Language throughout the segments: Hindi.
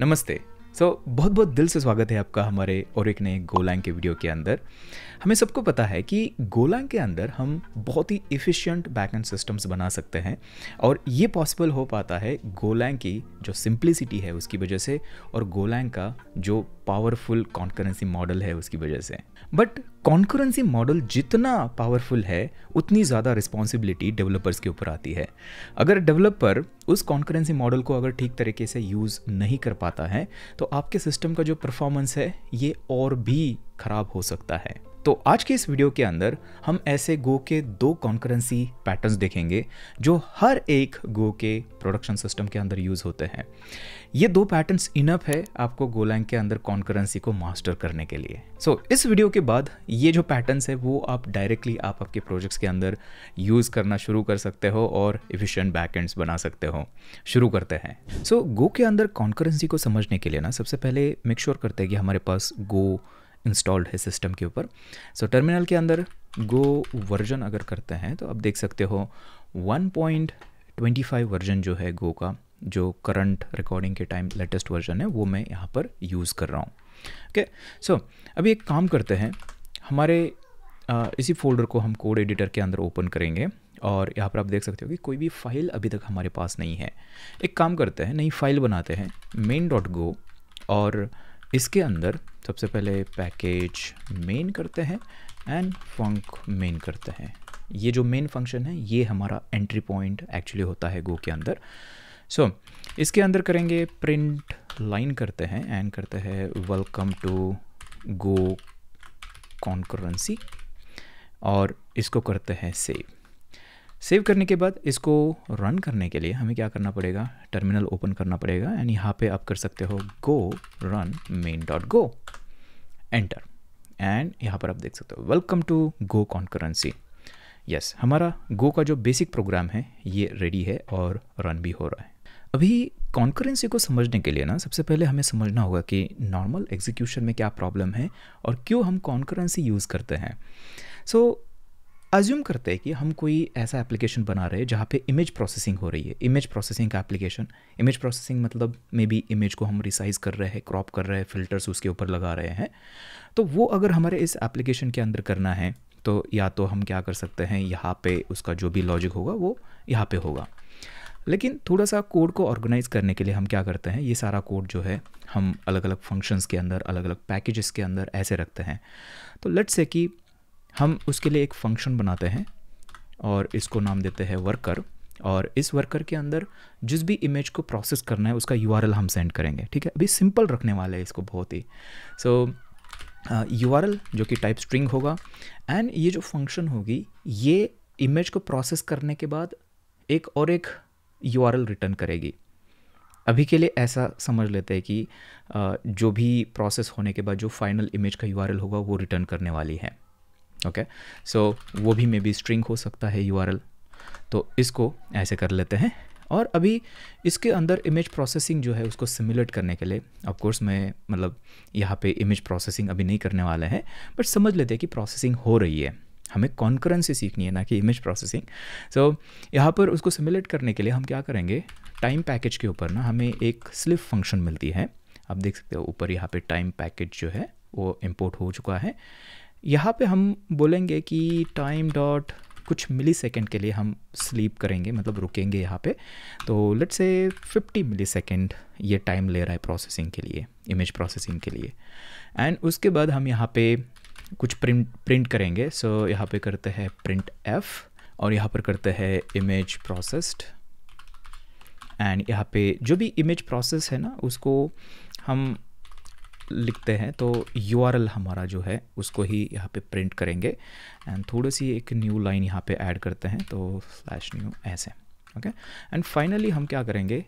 नमस्ते। बहुत बहुत दिल से स्वागत है आपका हमारे और एक नए गोलैंग के वीडियो के अंदर। हमें सबको पता है कि गोलैंग के अंदर हम बहुत ही एफिशिएंट बैकएंड सिस्टम्स बना सकते हैं और ये पॉसिबल हो पाता है गोलैंग की जो सिंप्लिसिटी है उसकी वजह से और गोलैंग का जो पावरफुल कॉन्करेंसी मॉडल है उसकी वजह से। बट कॉन्करेंसी मॉडल जितना पावरफुल है उतनी ज़्यादा रिस्पॉन्सिबिलिटी डेवलपर्स के ऊपर आती है। अगर डेवलपर उस कॉन्करेंसी मॉडल को अगर ठीक तरीके से यूज़ नहीं कर पाता है तो आपके सिस्टम का जो परफॉर्मेंस है ये और भी ख़राब हो सकता है। तो आज के इस वीडियो के अंदर हम ऐसे गो के 2 कॉन्करेंसी पैटर्न्स देखेंगे जो हर एक गो के प्रोडक्शन सिस्टम के अंदर यूज़ होते हैं। ये 2 पैटर्न्स इनफ है आपको गोलैंग के अंदर कॉन्करेंसी को मास्टर करने के लिए। इस वीडियो के बाद ये जो पैटर्न्स है वो आप डायरेक्टली आप आपके प्रोजेक्ट्स के अंदर यूज़ करना शुरू कर सकते हो और एफिशिएंट बैकएंड्स बना सकते हो। शुरू करते हैं। गो के अंदर कॉन्करेंसी को समझने के लिए ना सबसे पहले मेक श्योर करते हैं कि हमारे पास गो इंस्टॉल्ड है सिस्टम के ऊपर। टर्मिनल के अंदर गो वर्जन अगर करते हैं तो आप देख सकते हो 1.25 वर्जन जो है गो का, जो करंट रिकॉर्डिंग के टाइम लेटेस्ट वर्जन है वो मैं यहाँ पर यूज़ कर रहा हूँ। ओके, अभी एक काम करते हैं, हमारे इसी फोल्डर को हम कोड एडिटर के अंदर ओपन करेंगे और यहाँ पर आप देख सकते हो कि कोई भी फाइल अभी तक हमारे पास नहीं है। एक काम करते हैं, नई फाइल बनाते हैं main.go और इसके अंदर सबसे पहले पैकेज मेन करते हैं एंड फंक मेन करते हैं। ये जो मेन फंक्शन है ये हमारा एंट्री पॉइंट एक्चुअली होता है गो के अंदर। इसके अंदर करेंगे प्रिंट लाइन करते हैं एंड करते हैं वेलकम टू गो कॉन्करेंसी और इसको करते हैं सेव करने के बाद इसको रन करने के लिए हमें क्या करना पड़ेगा, टर्मिनल ओपन करना पड़ेगा एंड यहाँ पे आप कर सकते हो go run main.go enter and यहाँ पर आप देख सकते हो welcome to Go concurrency. Yes, हमारा गो का जो बेसिक प्रोग्राम है ये रेडी है और रन भी हो रहा है। अभी कॉन्करेंसी को समझने के लिए ना सबसे पहले हमें समझना होगा कि नॉर्मल एग्जीक्यूशन में क्या प्रॉब्लम है और क्यों हम कॉन्करेंसी यूज़ करते हैं। अज्यूम करते हैं कि हम कोई ऐसा एप्लीकेशन बना रहे हैं जहाँ पे इमेज प्रोसेसिंग हो रही है। इमेज प्रोसेसिंग का एप्लीकेशन, इमेज प्रोसेसिंग मतलब मे बी इमेज को हम रिसाइज़ कर रहे हैं, क्रॉप कर रहे हैं, फिल्टर्स उसके ऊपर लगा रहे हैं। तो वो अगर हमारे इस एप्लीकेशन के अंदर करना है तो या तो हम क्या कर सकते हैं, यहाँ पे उसका जो भी लॉजिक होगा वो यहाँ पे होगा। लेकिन थोड़ा सा कोड को ऑर्गेनाइज़ करने के लिए हम क्या करते हैं, ये सारा कोड जो है हम अलग अलग फंक्शंस के अंदर, अलग अलग पैकेजेस के अंदर ऐसे रखते हैं। तो लेट्स से कि हम उसके लिए एक फंक्शन बनाते हैं और इसको नाम देते हैं वर्कर और इस वर्कर के अंदर जिस भी इमेज को प्रोसेस करना है उसका URL हम सेंड करेंगे। ठीक है, अभी सिंपल रखने वाले हैं इसको बहुत ही। URL जो कि टाइप स्ट्रिंग होगा एंड ये जो फंक्शन होगी ये इमेज को प्रोसेस करने के बाद एक URL रिटर्न करेगी। अभी के लिए ऐसा समझ लेते हैं कि जो भी प्रोसेस होने के बाद जो फाइनल इमेज का URL होगा वो रिटर्न करने वाली है। ओके, वो भी मे बी स्ट्रिंग हो सकता है URL। तो इसको ऐसे कर लेते हैं और अभी इसके अंदर इमेज प्रोसेसिंग जो है उसको सिमुलेट करने के लिए ऑफ कोर्स मैं यहाँ पे इमेज प्रोसेसिंग अभी नहीं करने वाले हैं, बट समझ लेते हैं कि प्रोसेसिंग हो रही है। हमें कॉन्करेंसी सीखनी है ना कि इमेज प्रोसेसिंग। यहाँ पर उसको सिमुलेट करने के लिए हम क्या करेंगे, टाइम पैकेज के ऊपर ना हमें एक स्लिप फंक्शन मिलती है। आप देख सकते हो ऊपर यहाँ पे टाइम पैकेज जो है वो इम्पोर्ट हो चुका है। यहाँ पे हम बोलेंगे कि टाइम डॉट कुछ मिली सेकेंड के लिए हम स्लीप करेंगे, मतलब रुकेंगे यहाँ पे। तो लेट्स से 50 मिली सेकेंड ये टाइम ले रहा है प्रोसेसिंग के लिए, इमेज प्रोसेसिंग के लिए। एंड उसके बाद हम यहाँ पे कुछ प्रिंट करेंगे। यहाँ पे करते हैं प्रिंट f और यहाँ पर करते हैं इमेज प्रोसेस्ड एंड यहाँ पे जो भी इमेज प्रोसेस है ना उसको हम लिखते हैं। तो URL हमारा जो है उसको ही यहाँ पे प्रिंट करेंगे एंड थोड़ी सी एक न्यू लाइन यहाँ पे ऐड करते हैं तो /new ऐसे। ओके, एंड फाइनली हम क्या करेंगे,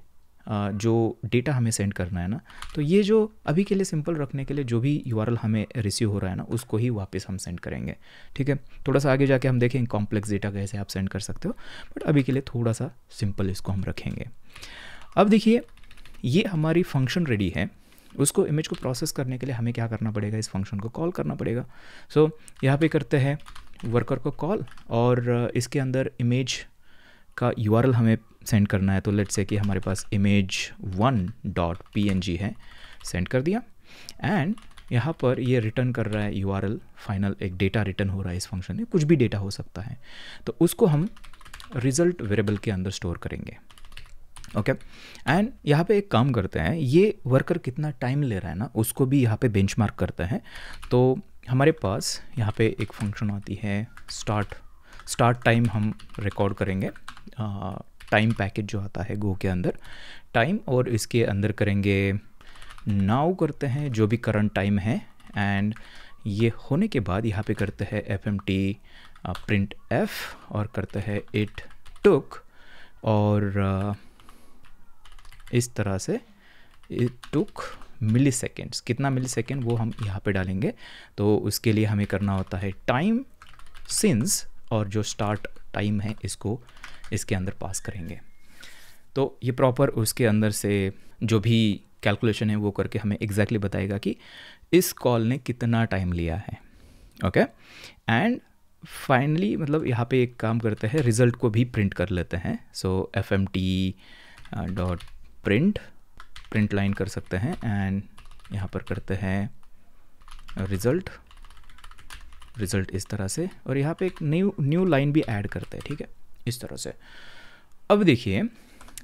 जो डेटा हमें सेंड करना है ना, तो ये जो अभी के लिए सिंपल रखने के लिए जो भी URL हमें रिसीव हो रहा है ना उसको ही वापस हम सेंड करेंगे। ठीक है, थोड़ा सा आगे जाके हम देखेंगे कॉम्प्लेक्स डेटा कैसे आप सेंड कर सकते हो, बट अभी के लिए थोड़ा सा सिंपल इसको हम रखेंगे। अब देखिए ये हमारी फंक्शन रेडी है। उसको इमेज को प्रोसेस करने के लिए हमें क्या करना पड़ेगा, इस फंक्शन को कॉल करना पड़ेगा। यहाँ पे करते हैं वर्कर को कॉल और इसके अंदर इमेज का URL हमें सेंड करना है, तो लेट्स से कि हमारे पास image1.png है, सेंड कर दिया एंड यहाँ पर ये रिटर्न कर रहा है URL फाइनल, एक डेटा रिटर्न हो रहा है इस फंक्शन में, कुछ भी डेटा हो सकता है, तो उसको हम रिजल्ट वेरिएबल के अंदर स्टोर करेंगे। ओके एंड यहाँ पे एक काम करते हैं, ये वर्कर कितना टाइम ले रहा है ना उसको भी यहाँ पे बेंचमार्क करते हैं। तो हमारे पास यहाँ पे एक फंक्शन आती है स्टार्ट टाइम, हम रिकॉर्ड करेंगे टाइम पैकेज जो आता है गो के अंदर टाइम, और इसके अंदर करेंगे नाउ करते हैं जो भी करंट टाइम है, एंड ये होने के बाद यहाँ पे करते हैं fmt प्रिंट f और करते हैं इट टुक, और इस तरह से इट टुक मिली सेकेंड्स, कितना मिली सेकेंड वो हम यहाँ पे डालेंगे। तो उसके लिए हमें करना होता है टाइम सिंस, और जो स्टार्ट टाइम है इसको इसके अंदर पास करेंगे। तो ये प्रॉपर उसके अंदर से जो भी कैलकुलेशन है वो करके हमें एग्जैक्टली बताएगा कि इस कॉल ने कितना टाइम लिया है। ओके एंड फाइनली मतलब यहाँ पे एक काम करते हैं, रिज़ल्ट को भी प्रिंट कर लेते हैं। सो fmt डॉट प्रिंट लाइन कर सकते हैं एंड यहाँ पर करते हैं रिज़ल्ट इस तरह से, और यहाँ पे एक न्यू लाइन भी ऐड करते हैं, ठीक है, इस तरह से। अब देखिए,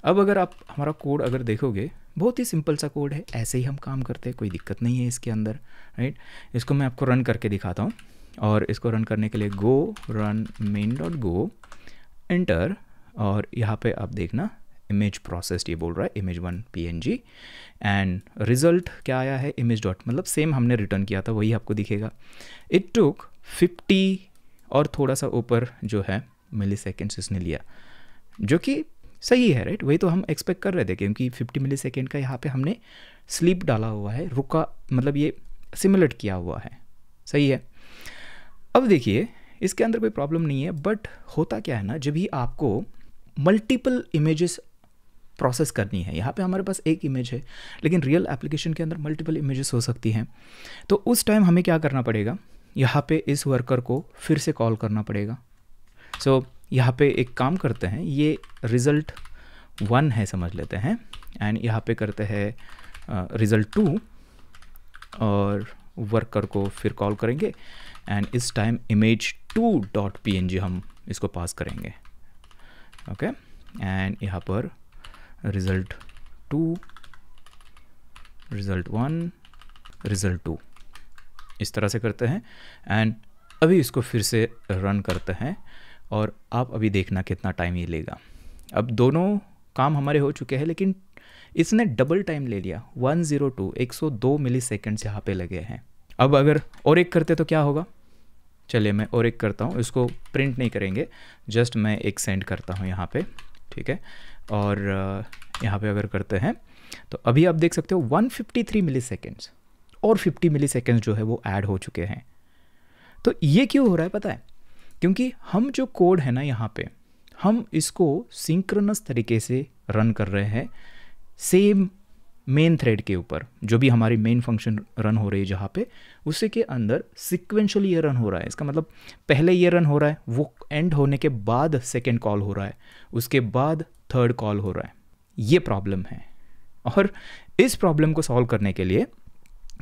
अब अगर आप हमारा कोड अगर देखोगे बहुत ही सिंपल सा कोड है, ऐसे ही हम काम करते हैं, कोई दिक्कत नहीं है इसके अंदर, राइट। इसको मैं आपको रन करके दिखाता हूँ, और इसको रन करने के लिए गो रन main.go एंटर, और यहाँ पे आप देखना इमेज प्रोसेस्ड ये बोल रहा है image1.png, एंड रिज़ल्ट क्या आया है इमेज डॉट, मतलब सेम हमने रिटर्न किया था वही आपको दिखेगा। इट टुक 50 और थोड़ा सा ऊपर जो है मिली सेकेंड्स इसने लिया, जो कि सही है, राइट, वही तो हम एक्सपेक्ट कर रहे थे, क्योंकि 50 मिली सेकेंड का यहाँ पे हमने स्लीप डाला हुआ है, रुका, मतलब ये सिमुलेट किया हुआ है, सही है। अब देखिए इसके अंदर कोई प्रॉब्लम नहीं है, बट होता क्या है ना, जब भी आपको मल्टीपल इमेजेस प्रोसेस करनी है, यहाँ पे हमारे पास एक इमेज है लेकिन रियल एप्लीकेशन के अंदर मल्टीपल इमेजेस हो सकती हैं, तो उस टाइम हमें क्या करना पड़ेगा, यहाँ पे इस वर्कर को फिर से कॉल करना पड़ेगा। सो यहाँ पे एक काम करते हैं, ये रिज़ल्ट 1 है समझ लेते हैं, एंड यहाँ पे करते हैं रिज़ल्ट 2 और वर्कर को फिर कॉल करेंगे, एंड इस टाइम image2.png हम इसको पास करेंगे। ओके एंड यहाँ पर रिज़ल्ट 2 रिज़ल्ट 1 रिज़ल्ट 2 इस तरह से करते हैं, एंड अभी इसको फिर से रन करते हैं, और आप अभी देखना कितना टाइम ये लेगा। अब दोनों काम हमारे हो चुके हैं, लेकिन इसने डबल टाइम ले लिया, 102 मिली सेकेंड्स यहाँ पे लगे हैं। अब अगर और एक करते तो क्या होगा, चलिए मैं और एक करता हूँ, इसको प्रिंट नहीं करेंगे, जस्ट मैं एक सेंड करता हूँ यहाँ पे, ठीक है। और यहाँ पे अगर करते हैं तो अभी आप देख सकते हो 153 मिली सेकेंड्स और 50 मिली सेकेंड्स जो है वो ऐड हो चुके हैं। तो ये क्यों हो रहा है पता है, क्योंकि हम जो कोड है ना यहाँ पे, हम इसको सिंक्रोनस तरीके से रन कर रहे हैं सेम मेन थ्रेड के ऊपर, जो भी हमारी मेन फंक्शन रन हो रही है जहाँ पे, उसी के अंदर सिक्वेंशली ये रन हो रहा है। इसका मतलब पहले ये रन हो रहा है, वो एंड होने के बाद सेकेंड कॉल हो रहा है, उसके बाद थर्ड कॉल हो रहा है। ये प्रॉब्लम है, और इस प्रॉब्लम को सॉल्व करने के लिए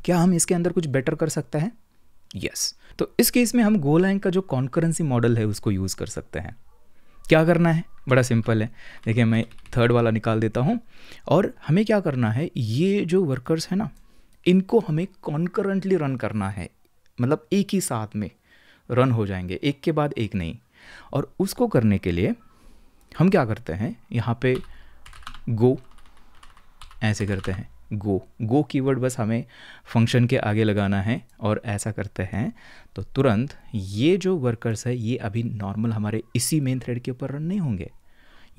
क्या हम इसके अंदर कुछ बेटर कर सकते हैं? यस। तो इस केस में हम गोलैंग का जो कॉन्करेंसी मॉडल है उसको यूज़ कर सकते हैं। क्या करना है, बड़ा सिंपल है। देखिए मैं थर्ड वाला निकाल देता हूँ, और हमें क्या करना है, ये जो वर्कर्स हैं ना, इनको हमें कॉन्करेंटली रन करना है, मतलब एक ही साथ में रन हो जाएंगे, एक के बाद एक नहीं। और उसको करने के लिए हम क्या करते हैं, यहाँ पे गो ऐसे करते हैं, गो कीवर्ड बस हमें फंक्शन के आगे लगाना है, और ऐसा करते हैं तो तुरंत ये जो वर्कर्स है ये अभी नॉर्मल हमारे इसी मेन थ्रेड के ऊपर रन नहीं होंगे।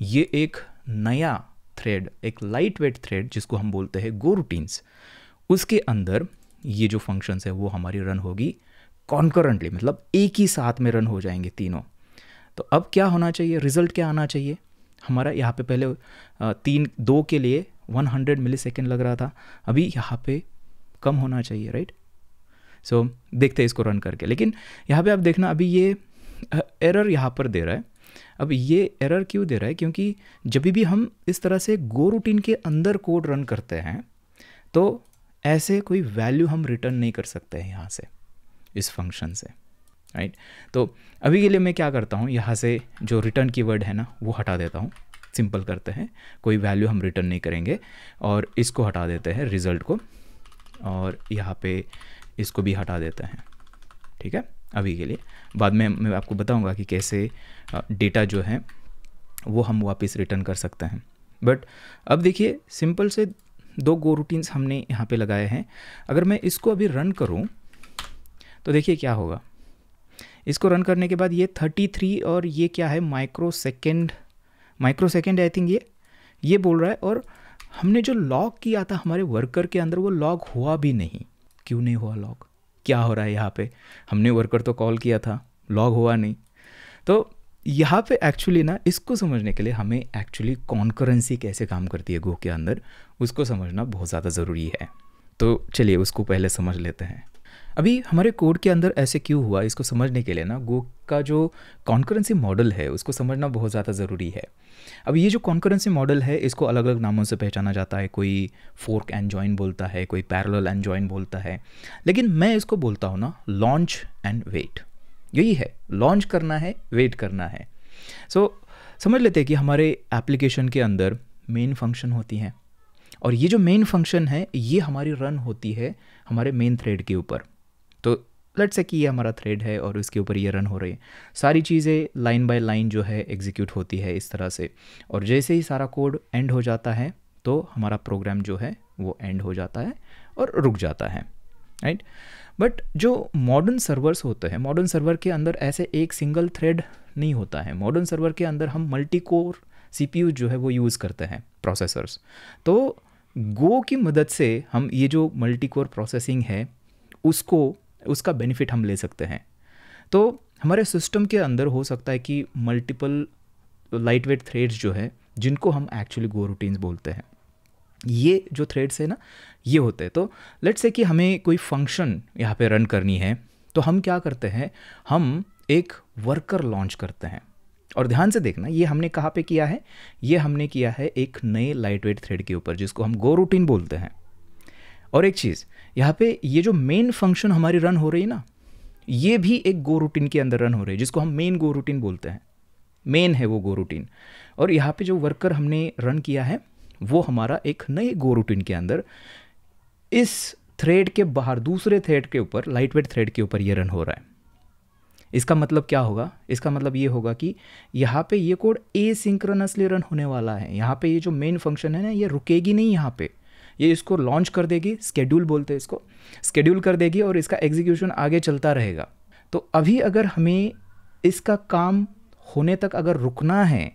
ये एक नया थ्रेड, एक लाइट वेट थ्रेड जिसको हम बोलते हैं गो रूटीन्स, उसके अंदर ये जो फंक्शंस है वो हमारी रन होगी कॉन्करेंटली, मतलब एक ही साथ में रन हो जाएंगे तीनों। तो अब क्या होना चाहिए, रिजल्ट क्या आना चाहिए हमारा, यहाँ पे पहले 2 के लिए 100 मिली सेकेंड लग रहा था, अभी यहाँ पे कम होना चाहिए, राइट। सो देखते हैं इसको रन करके, लेकिन यहाँ पे आप देखना अभी ये एरर यहाँ पर दे रहा है, अब ये एरर क्यों दे रहा है, क्योंकि जब भी हम इस तरह से गो रूटीन के अंदर कोड रन करते हैं तो ऐसे कोई वैल्यू हम रिटर्न नहीं कर सकते हैं यहाँ से, इस फंक्शन से, राइट। तो अभी के लिए मैं क्या करता हूँ, यहाँ से जो रिटर्न कीवर्ड है ना वो हटा देता हूँ। सिंपल करते हैं, कोई वैल्यू हम रिटर्न नहीं करेंगे और इसको हटा देते हैं रिज़ल्ट को, और यहाँ पे इसको भी हटा देते हैं, ठीक है अभी के लिए। बाद में मैं आपको बताऊंगा कि कैसे डेटा जो है वो हम वापस रिटर्न कर सकते हैं। बट अब देखिए सिंपल से 2 गो रूटीन्स हमने यहाँ पे लगाए हैं। अगर मैं इसको अभी रन करूँ तो देखिए क्या होगा। इसको रन करने के बाद ये 33 और ये क्या है माइक्रो सेकेंड आई थिंक ये बोल रहा है। और हमने जो लॉग किया था हमारे वर्कर के अंदर वो लॉग हुआ भी नहीं। क्यों नहीं हुआ लॉग, क्या हो रहा है यहाँ पे? हमने वर्कर तो कॉल किया था, लॉग हुआ नहीं। तो यहाँ पे एक्चुअली ना इसको समझने के लिए हमें एक्चुअली कॉन्करेंसी कैसे काम करती है गो के अंदर, उसको समझना बहुत ज़्यादा ज़रूरी है। तो चलिए उसको पहले समझ लेते हैं। अभी हमारे कोड के अंदर ऐसे क्यों हुआ, इसको समझने के लिए ना गो का जो कॉन्करेंसी मॉडल है उसको समझना बहुत ज़्यादा ज़रूरी है। अब ये जो कॉन्करेंसी मॉडल है इसको अलग अलग नामों से पहचाना जाता है। कोई फोर्क एंड जॉइन बोलता है, कोई पैरेलल एंड जॉइन बोलता है, लेकिन मैं इसको बोलता हूँ ना लॉन्च एंड वेट। यही है, लॉन्च करना है, वेट करना है। सो समझ लेते हैं कि हमारे एप्लीकेशन के अंदर मेन फंक्शन होती हैं, और ये जो मेन फंक्शन है ये हमारी रन होती है हमारे मेन थ्रेड के ऊपर। तो लेट्स से कि ये हमारा थ्रेड है और इसके ऊपर ये रन हो रही है। सारी चीज़ें लाइन बाय लाइन जो है एग्जीक्यूट होती है इस तरह से, और जैसे ही सारा कोड एंड हो जाता है तो हमारा प्रोग्राम जो है वो एंड हो जाता है और रुक जाता है, राइट। बट जो मॉडर्न सर्वर्स होते हैं, मॉडर्न सर्वर के अंदर ऐसे एक सिंगल थ्रेड नहीं होता है। मॉडर्न सर्वर के अंदर हम मल्टी कोर CPU जो है वो यूज़ करते हैं, प्रोसेसर्स। तो गो की मदद से हम ये जो मल्टी कोर प्रोसेसिंग है उसका बेनिफिट हम ले सकते हैं। तो हमारे सिस्टम के अंदर हो सकता है कि मल्टीपल लाइट वेट थ्रेड्स जो है जिनको हम एक्चुअली गो रूटीन्स बोलते हैं, ये जो थ्रेड्स है ना ये होते हैं। तो लेट्स से कि हमें कोई फंक्शन यहाँ पे रन करनी है, तो हम क्या करते हैं, हम एक वर्कर लॉन्च करते हैं। और ध्यान से देखना ये हमने कहाँ पे किया है, ये हमने किया है एक नए लाइट वेट थ्रेड के ऊपर जिसको हम गो रूटीन बोलते हैं। और एक चीज़ यहाँ पे ये जो मेन फंक्शन हमारी रन हो रही है ना, ये भी एक गो रूटीन के अंदर रन हो रही है जिसको हम मेन गो रूटीन बोलते हैं। मेन है वो गो रूटीन, और यहाँ पे जो वर्कर हमने रन किया है वो हमारा एक नए गो रूटीन के अंदर इस थ्रेड के बाहर दूसरे थ्रेड के ऊपर, लाइट वेट थ्रेड के ऊपर ये रन हो रहा है। इसका मतलब क्या होगा, इसका मतलब ये होगा कि यहाँ पे ये कोड एसिंक्रोनसली रन होने वाला है। यहाँ पे ये जो मेन फंक्शन है ना ये रुकेगी नहीं, यहाँ पे ये इसको लॉन्च कर देगी, स्केड्यूल बोलते हैं इसको, स्केड्यूल कर देगी और इसका एग्जीक्यूशन आगे चलता रहेगा। तो अभी अगर हमें इसका काम होने तक अगर रुकना है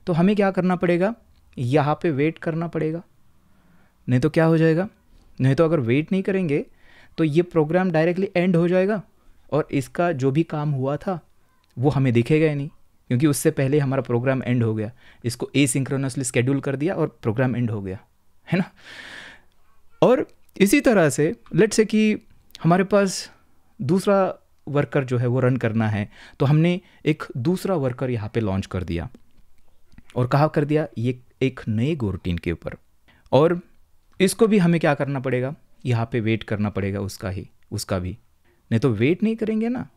तो हमें क्या करना पड़ेगा, यहाँ पे वेट करना पड़ेगा। नहीं तो क्या हो जाएगा, नहीं तो अगर वेट नहीं करेंगे तो ये प्रोग्राम डायरेक्टली एंड हो जाएगा और इसका जो भी काम हुआ था वो हमें दिखेगा ही नहीं, क्योंकि उससे पहले हमारा प्रोग्राम एंड हो गया। इसको एसिंक्रोनसली स्केड्यूल कर दिया और प्रोग्राम एंड हो गया, है ना। और इसी तरह से लेट्स से कि हमारे पास दूसरा वर्कर जो है वो रन करना है, तो हमने एक दूसरा वर्कर यहाँ पे लॉन्च कर दिया। और कहाँ कर दिया, ये एक नए गो रूटीन के ऊपर। और इसको भी हमें क्या करना पड़ेगा, यहाँ पे वेट करना पड़ेगा उसका भी। नहीं तो वेट नहीं करेंगे ना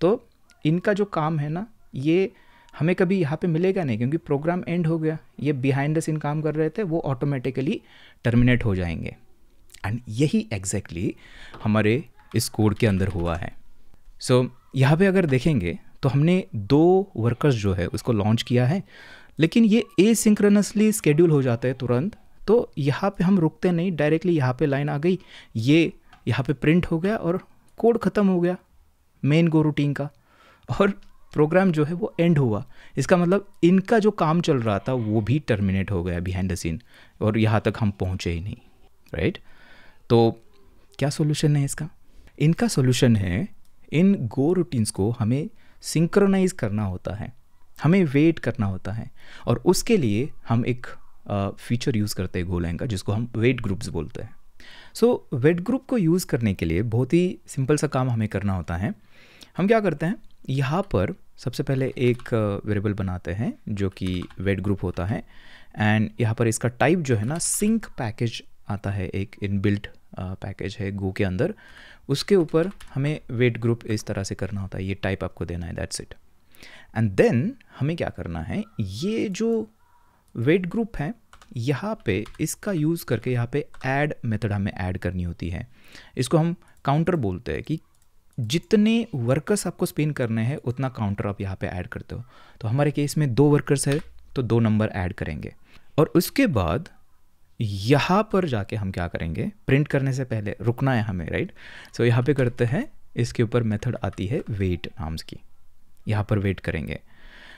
तो इनका जो काम है ना ये हमें कभी यहाँ पे मिलेगा नहीं, क्योंकि प्रोग्राम एंड हो गया। ये बिहाइंड द सीन काम कर रहे थे, वो ऑटोमेटिकली टर्मिनेट हो जाएंगे। एंड यही एग्जैक्टली हमारे इस कोड के अंदर हुआ है। सो यहाँ पे अगर देखेंगे तो हमने 2 वर्कर्स जो है उसको लॉन्च किया है, लेकिन ये एसिंक्रोनसली स्केड्यूल हो जाता है तुरंत। तो यहाँ पे हम रुकते नहीं, डायरेक्टली यहाँ पे लाइन आ गई, ये यहाँ पे प्रिंट हो गया और कोड ख़त्म हो गया मेन गो रूटीन का, और प्रोग्राम जो है वो एंड हुआ। इसका मतलब इनका जो काम चल रहा था वो भी टर्मिनेट हो गया बिहाइंड द सीन, और यहाँ तक हम पहुँचे ही नहीं, राइट। तो क्या सॉल्यूशन है इसका? इनका सॉल्यूशन है, इन गो रूटीन्स को हमें सिंक्रोनाइज करना होता है, हमें वेट करना होता है, और उसके लिए हम एक फीचर यूज़ करते हैं गोलैंग का, जिसको हम वेट ग्रुप्स बोलते हैं। सो वेट ग्रुप को यूज़ करने के लिए बहुत ही सिंपल सा काम हमें करना होता है। हम क्या करते हैं, यहाँ पर सबसे पहले एक वेरिएबल बनाते हैं जो कि वेट ग्रुप होता है, एंड यहाँ पर इसका टाइप जो है ना सिंक पैकेज आता है, एक इनबिल्ट पैकेज है गो के अंदर, उसके ऊपर हमें वेट ग्रुप इस तरह से करना होता है, ये टाइप आपको देना है, दैट्स इट। एंड देन हमें क्या करना है, ये जो वेट ग्रुप है यहाँ पे इसका यूज़ करके यहाँ पे ऐड मेथड हमें ऐड करनी होती है। इसको हम काउंटर बोलते हैं कि जितने वर्कर्स आपको स्पिन करने हैं उतना काउंटर आप यहाँ पे ऐड करते हो। तो हमारे केस में 2 वर्कर्स है तो 2 नंबर ऐड करेंगे, और उसके बाद यहाँ पर जाके हम क्या करेंगे, प्रिंट करने से पहले रुकना है हमें, राइट। सो यहाँ पे करते हैं, इसके ऊपर मेथड आती है वेट नाम की, यहाँ पर वेट करेंगे।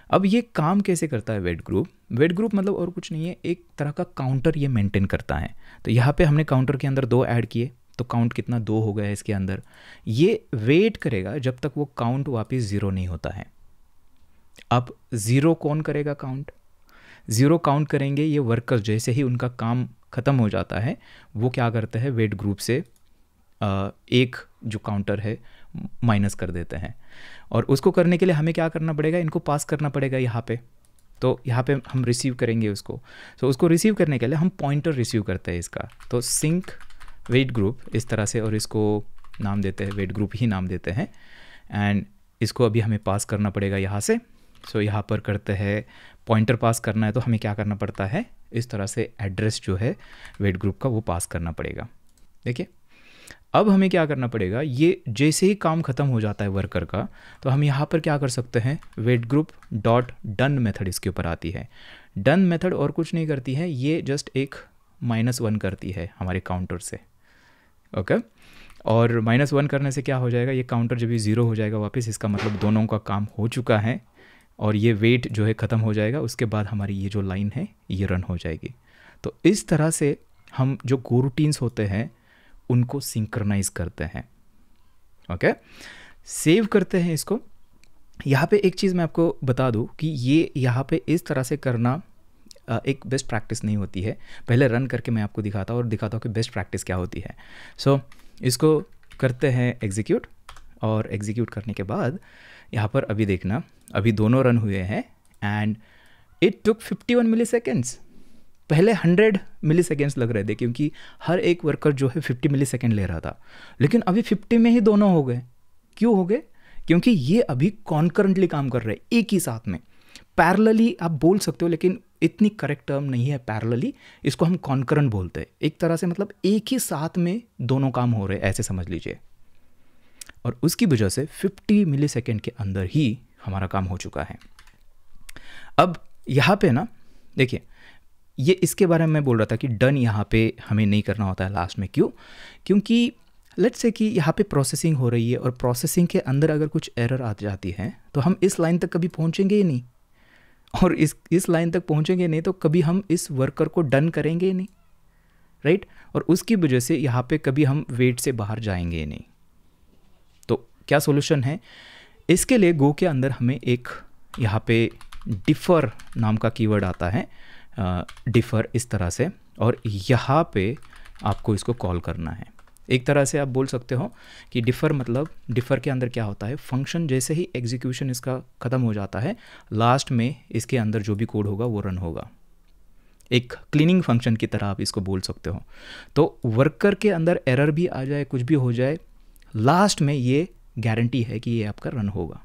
अब ये काम कैसे करता है वेट ग्रुप? वेट ग्रुप मतलब और कुछ नहीं है, एक तरह का काउंटर ये मेंटेन करता है। तो यहाँ पे हमने काउंटर के अंदर 2 ऐड किए, तो काउंट कितना 2 हो गया है इसके अंदर। ये वेट करेगा जब तक वो काउंट वापस 0 नहीं होता है। अब 0 कौन करेगा काउंट? 0 काउंट करेंगे ये वर्कर्स, जैसे ही उनका काम ख़त्म हो जाता है वो क्या करते हैं, वेट ग्रुप से एक जो काउंटर है माइनस कर देते हैं। और उसको करने के लिए हमें क्या करना पड़ेगा, इनको पास करना पड़ेगा यहाँ पे। तो यहाँ पे हम रिसीव करेंगे उसको। तो उसको रिसीव करने के लिए हम पॉइंटर रिसीव करते हैं इसका, तो सिंक वेट ग्रुप इस तरह से, और इसको नाम देते हैं वेट ग्रुप ही नाम देते हैं। एंड इसको अभी हमें पास करना पड़ेगा यहाँ से। सो यहाँ पर करते हैं पॉइंटर पास करना है, तो हमें क्या करना पड़ता है, इस तरह से एड्रेस जो है वेट ग्रुप का वो पास करना पड़ेगा। देखिए अब हमें क्या करना पड़ेगा, ये जैसे ही काम ख़त्म हो जाता है वर्कर का, तो हम यहाँ पर क्या कर सकते हैं, wait group dot done method इसके ऊपर आती है। डन मेथड और कुछ नहीं करती है, ये जस्ट एक -1 करती है हमारे काउंटर से, ओके। और -1 करने से क्या हो जाएगा, ये काउंटर जब भी 0 हो जाएगा वापस, इसका मतलब दोनों का काम हो चुका है और ये वेट जो है ख़त्म हो जाएगा। उसके बाद हमारी ये जो लाइन है ये रन हो जाएगी। तो इस तरह से हम जो गो रूटीन्स होते हैं उनको सिंक्रनाइज करते हैं, ओके। सेव करते हैं इसको। यहाँ पे एक चीज़ मैं आपको बता दूँ कि ये यहाँ पे इस तरह से करना एक बेस्ट प्रैक्टिस नहीं होती है। पहले रन करके मैं आपको दिखाता हूँ और दिखाता हूँ कि बेस्ट प्रैक्टिस क्या होती है। सो इसको करते हैं एग्जीक्यूट, और एग्जीक्यूट करने के बाद यहाँ पर अभी देखना, अभी दोनों रन हुए हैं एंड इट टुक 51 मिलीसेकेंड्स। पहले 100 मिलीसेकेंड्स लग रहे थे क्योंकि हर एक वर्कर जो है 50 मिलीसेकेंड ले रहा था, लेकिन अभी 50 में ही दोनों हो गए। क्यों हो गए? क्योंकि ये अभी कॉन्करेंटली काम कर रहे हैं, एक ही साथ में। पैरेलली आप बोल सकते हो, लेकिन इतनी करेक्ट टर्म नहीं है पैरेलली, इसको हम कॉन्करेंट बोलते हैं। एक तरह से मतलब एक ही साथ में दोनों काम हो रहे हैं, ऐसे समझ लीजिए। और उसकी वजह से 50 मिलीसेकेंड के अंदर ही हमारा काम हो चुका है। अब यहाँ पे ना देखिए, ये इसके बारे में मैं बोल रहा था कि डन यहाँ पे हमें नहीं करना होता है लास्ट में। क्यों? क्योंकि लेट्स से कि यहाँ पे प्रोसेसिंग हो रही है और प्रोसेसिंग के अंदर अगर कुछ एरर आ जाती है तो हम इस लाइन तक कभी पहुँचेंगे ही नहीं, और इस लाइन तक पहुँचेंगे नहीं तो कभी हम इस वर्कर को डन करेंगे ही नहीं, राइट। और उसकी वजह से यहाँ पे कभी हम वेट से बाहर जाएंगे ही नहीं। तो क्या सोल्यूशन है इसके लिए? गो के अंदर हमें एक यहाँ पे डिफ़र नाम का कीवर्ड आता है, डिफ़र इस तरह से, और यहाँ पे आपको इसको कॉल करना है। एक तरह से आप बोल सकते हो कि डिफ़र मतलब, डिफ़र के अंदर क्या होता है, फंक्शन जैसे ही एग्जीक्यूशन इसका ख़त्म हो जाता है, लास्ट में इसके अंदर जो भी कोड होगा वो रन होगा। एक क्लीनिंग फंक्शन की तरह आप इसको बोल सकते हो। तो वर्कर के अंदर एरर भी आ जाए, कुछ भी हो जाए, लास्ट में ये गारंटी है कि ये आपका रन होगा।